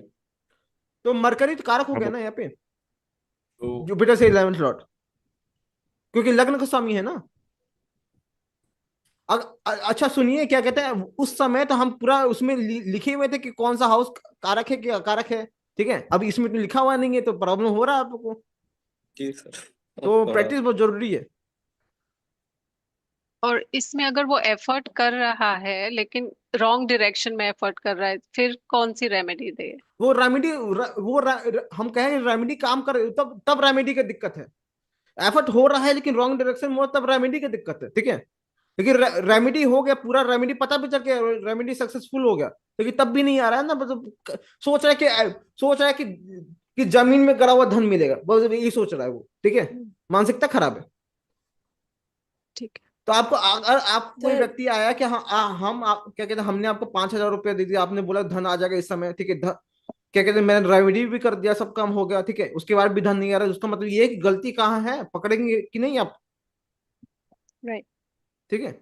तो मरकरी तो कारक हो गया ना यहाँ पे, जुपिटर से 11th लॉर्ड, क्योंकि लग्न का स्वामी है ना। अच्छा सुनिए, क्या कहते हैं, उस समय तो हम पूरा उसमें लिखे हुए थे कि कौन सा हाउस कारक है कि अकारक है। ठीक है, अब इसमें तो लिखा हुआ नहीं है, तो प्रॉब्लम हो रहा है आपको। जी सर। तो प्रैक्टिस बहुत जरूरी है। और इसमें अगर वो एफर्ट कर रहा है लेकिन रॉन्ग डायरेक्शन में एफर्ट कर रहा है, फिर कौन सी रेमेडी दे? वो रेमेडी, हम कहेंगे रेमेडी काम कर, तब रेमेडी की दिक्कत है। एफर्ट हो रहा है लेकिन रॉन्ग डायरेक्शन में, तब रेमेडी की दिक्कत है। ठीक है, लेकिन रेमेडी हो गया, पूरा रेमेडी पता भी चल गया, रेमेडी सक्सेसफुल हो गया, लेकिन तब भी नहीं आ रहा है ना, मतलब सोच रहा है कि जमीन में गड़ा हुआ धन मिलेगा, बस यही सोच रहा है वो, ठीक है, मानसिकता खराब है। ठीक है। तो आपको अगर आप कोई सर व्यक्ति आया कि क्या कहते हैं, हमने आपको 5,000 रुपया दे दिया, आपने बोला धन आ जाएगा इस समय, ठीक है, क्या कहते हैं, मैंने रेमेडी भी कर दिया, सब काम हो गया, ठीक है, उसके बाद भी धन नहीं आ रहा है, उसका मतलब ये है कि गलती कहाँ है, पकड़ेंगे कि नहीं आप, राइट। ठीक है।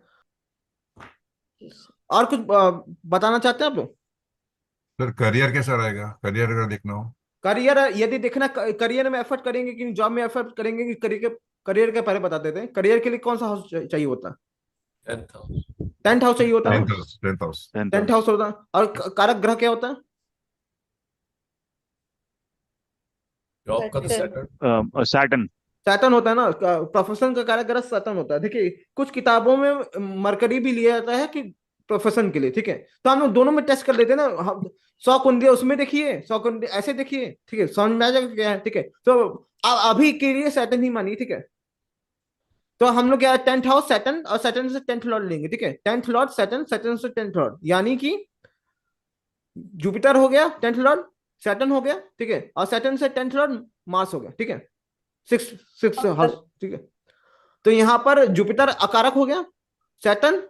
और कुछ बताना चाहते हैं आप लोग? सर करियर कैसा रहेगा, करियर अगर देखना हो? करियर यदि देखना, करियर में एफर्ट करेंगे कि जॉब में एफर्ट करेंगे कि करियर के पहले बता देते हैं, करियर के लिए कौन सा हाउस चाहिए होता है? 10th house। 10th हाउस चाहिए होता है। 10th house. 10th हाउस होता है। और कारक ग्रह क्या होता है? जॉब का तो सैटर्न। सैटर्न। सैटर्न होता है ना, प्रोफेशन का कारक ग्रह सैटर्न होता है। देखिए कुछ किताबों में मरकरी भी लिया जाता है कि प्रोफेशन के लिए, ठीक है, तो हम लोग दोनों में टेस्ट कर लेते हैं ना, 100 कुंडली उसमें देखिए, 100 कुंडली ऐसे देखिए, ठीक है, समझ में आ जाएगा क्या है, ठीक है। तो अभी के लिए सैटर्न ही मानिए, ठीक है। तो हम लोग क्या, 10th हाउस सैटर्न, और सैटर्न से 10th लॉर्ड लेंगे, ठीक है, 10th लॉर्ड सैटर्न, सैटर्न से 10th लॉर्ड, यानी कि जुपिटर हो गया 10th लॉर्ड, सैटर्न हो गया, ठीक है, और सैटर्न से 10th लॉर्ड मार्स हो गया, ठीक है, सिक्स हाउस, ठीक है। तो यहां पर जुपिटर अकारक हो गया, सैटर्न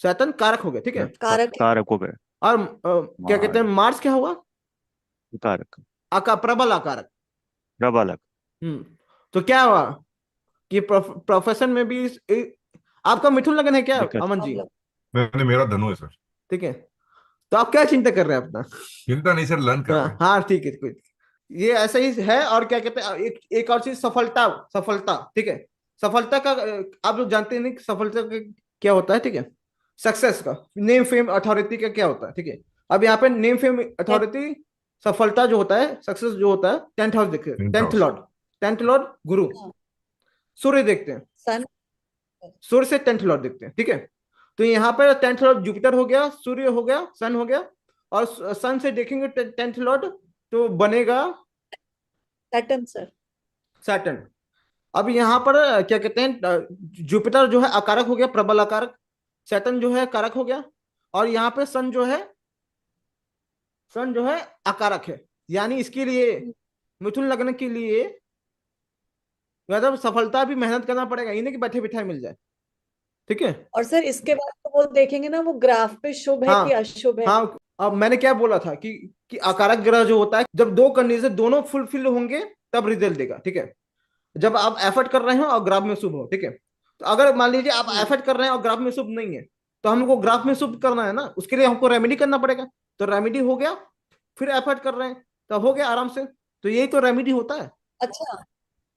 सैटर्न कारक हो गया, ठीक है, कारक हो गए। और क्या कहते हैं, मार्स क्या हुआ? कारक। प्रबल अकारक। प्रबलक। तो क्या हुआ कि प्रोफेशन में भी आपका मिथुन लगन है क्या अमन जी? मैंने, मेरा धनु है सर। ठीक है, तो आप क्या चिंता कर रहे हैं अपना? चिंता नहीं सर, लर्न कर रहे हैं। हाँ ठीक है, कोई ये ऐसा ही है। और क्या कहते हैं, एक और चीज, सफलता, ठीक है, सफलता का आप लोग जानते नहीं कि सफलता का क्या होता है, ठीक है, सक्सेस का नेम फेम अथॉरिटी का क्या होता है, ठीक है। अब यहाँ पे नेम फेम अथॉरिटी, सफलता जो होता है, सक्सेस जो होता है, 10th हाउस देखिए, 10th लॉर्ड गुरु, सूर्य देखते हैं, सूर्य से 10th लॉर्ड देखते हैं, ठीक है। तो यहाँ पर 10th लॉर्ड जुपिटर हो गया, सूर्य हो गया, सन हो गया, और सन से देखेंगे 10th लॉर्ड तो बनेगा सैटर्न सर। सैटर्न। अब यहाँ पर क्या कहते हैं, जुपिटर जो है अकारक हो गया, प्रबल अकारक, सैटर्न जो है कारक हो गया, और यहाँ पे सन जो है अकारक है। यानी इसके लिए मिथुन लगन के लिए मतलब सफलता भी मेहनत करना पड़ेगा, ये नहीं कि बैठे बिठाए मिल जाए, ठीक है। और सर इसके बाद तो वो देखेंगे ना, वो ग्राफ पे शुभ है कि अशुभ है। हाँ, अब मैंने क्या बोला था कि अकारक ग्रह जो होता है, जब दो कंडीशन दोनों फुलफिल होंगे तब रिजल्ट देगा, ठीक है। जब आप एफर्ट कर रहे हो और ग्राफ में शुभ हो, ठीक है। तो अगर मान लीजिए आप एफर्ट कर रहे हैं और ग्राफ में शुभ नहीं है, तो हमको ग्राफ में शुभ करना है ना, उसके लिए हमको रेमेडी करना पड़ेगा। तो रेमेडी हो गया, फिर एफर्ट कर रहे हैं तो हो गया आराम से। तो यही तो रेमेडी होता है, अच्छा,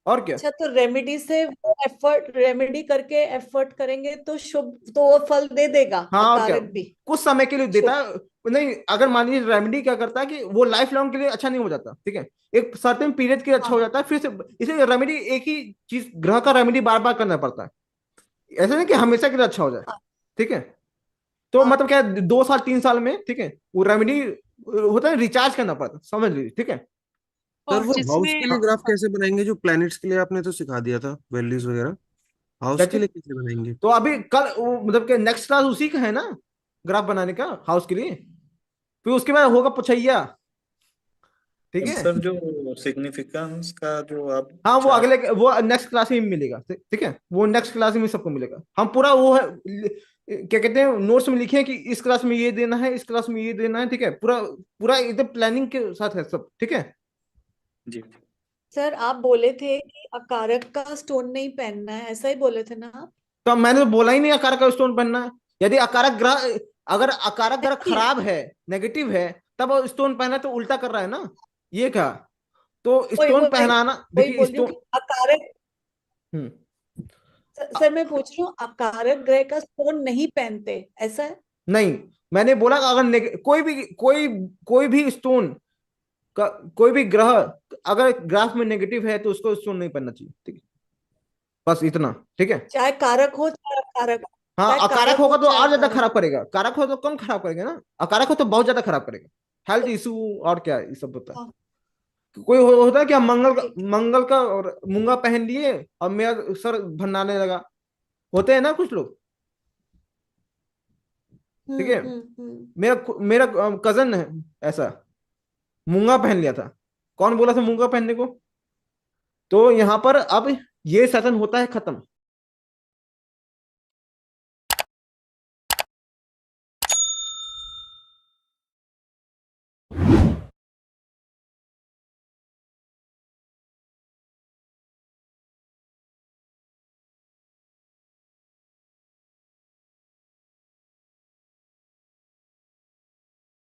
और क्या। अच्छा, तो रेमेडी से वो एफर्ट, रेमेडी करके एफर्ट करेंगे तो शुभ, तो वो फल दे देगा। हाँ, और क्या, अकारक भी कुछ समय के लिए देता है। नहीं, अगर मान लीजिए रेमेडी क्या करता है कि वो लाइफ लॉन्ग के लिए अच्छा नहीं हो जाता, ठीक है, एक सर्टेन पीरियड के लिए अच्छा हो जाता है, फिर से इसे रेमेडी, एक ही चीज ग्रह का रेमेडी बार बार करना पड़ता है, ऐसा नहीं कि हमेशा के लिए अच्छा हो जाए, ठीक है। तो मतलब क्या, 2 साल 3 साल में, ठीक है, वो रेमेडी होता है, रिचार्ज करना पड़ता है, समझ लीजिए, ठीक है। सर वो हाउस के लिए ग्राफ कैसे बनाएंगे? जो प्लैनेट्स के लिए आपने तो सिखा दिया था वैल्यूज वगैरह, हाउस के लिए कैसे बनाएंगे? तो अभी कल मतलब कि नेक्स्ट क्लास उसी का है ना, ग्राफ बनाने का हाउस के लिए, फिर उसके बाद होगा पुछैया, ठीक है सर। जो सिग्निफिकेंस का जो आप हाँ, वो नेक्स्ट क्लास में मिलेगा, ठीक है, वो नेक्स्ट क्लास में सबको मिलेगा। हम पूरा वो है, क्या कहते हैं, नोट्स में लिखे हैं कि इस क्लास में ये देना है, इस क्लास में ये देना है, ठीक है, पूरा पूरा एकदम प्लानिंग के साथ है सब, ठीक है जी। सर आप बोले थे कि अकारक का स्टोन नहीं पहनना है, ऐसा ही बोले थे ना आप? तो मैंने तो बोला ही नहीं अकारक का स्टोन पहनना है। यदि अकारक ग्रह, अगर अकारक ग्रह खराब है, नेगेटिव है, तब स्टोन पहना तो उल्टा कर रहा है ना, ये क्या। तो स्टोन पहनाना, देखिए स्टोन अकारक, सर मैं पूछ रही हूँ, अकारक ग्रह का स्टोन नहीं पहनते, ऐसा है? नहीं, मैंने बोला अगर कोई भी स्टोन का, कोई भी ग्रह अगर ग्राफ में नेगेटिव है तो उसको स्टोन नहीं पहनना चाहिए, ठीक है, बस इतना, ठीक है। चाहे कारक हो चाहे अकारक। हाँ, अकारक होगा तो और ज्यादा खराब करेगा, कारक हो तो कम खराब करेगा ना, अकारक हो तो बहुत ज्यादा खराब करेगा, हेल्थ इशू और क्या ये सब होता है। कोई होता है कि हम मंगल का और मूंगा पहन लिए और मेरा सर भन्नाने लगा, होते हैं ना कुछ लोग, ठीक है। मेरा मेरा कजन है ऐसा, मूंगा पहन लिया था। कौन बोला था मूंगा पहनने को? तो यहाँ पर अब ये सेशन होता है खत्म।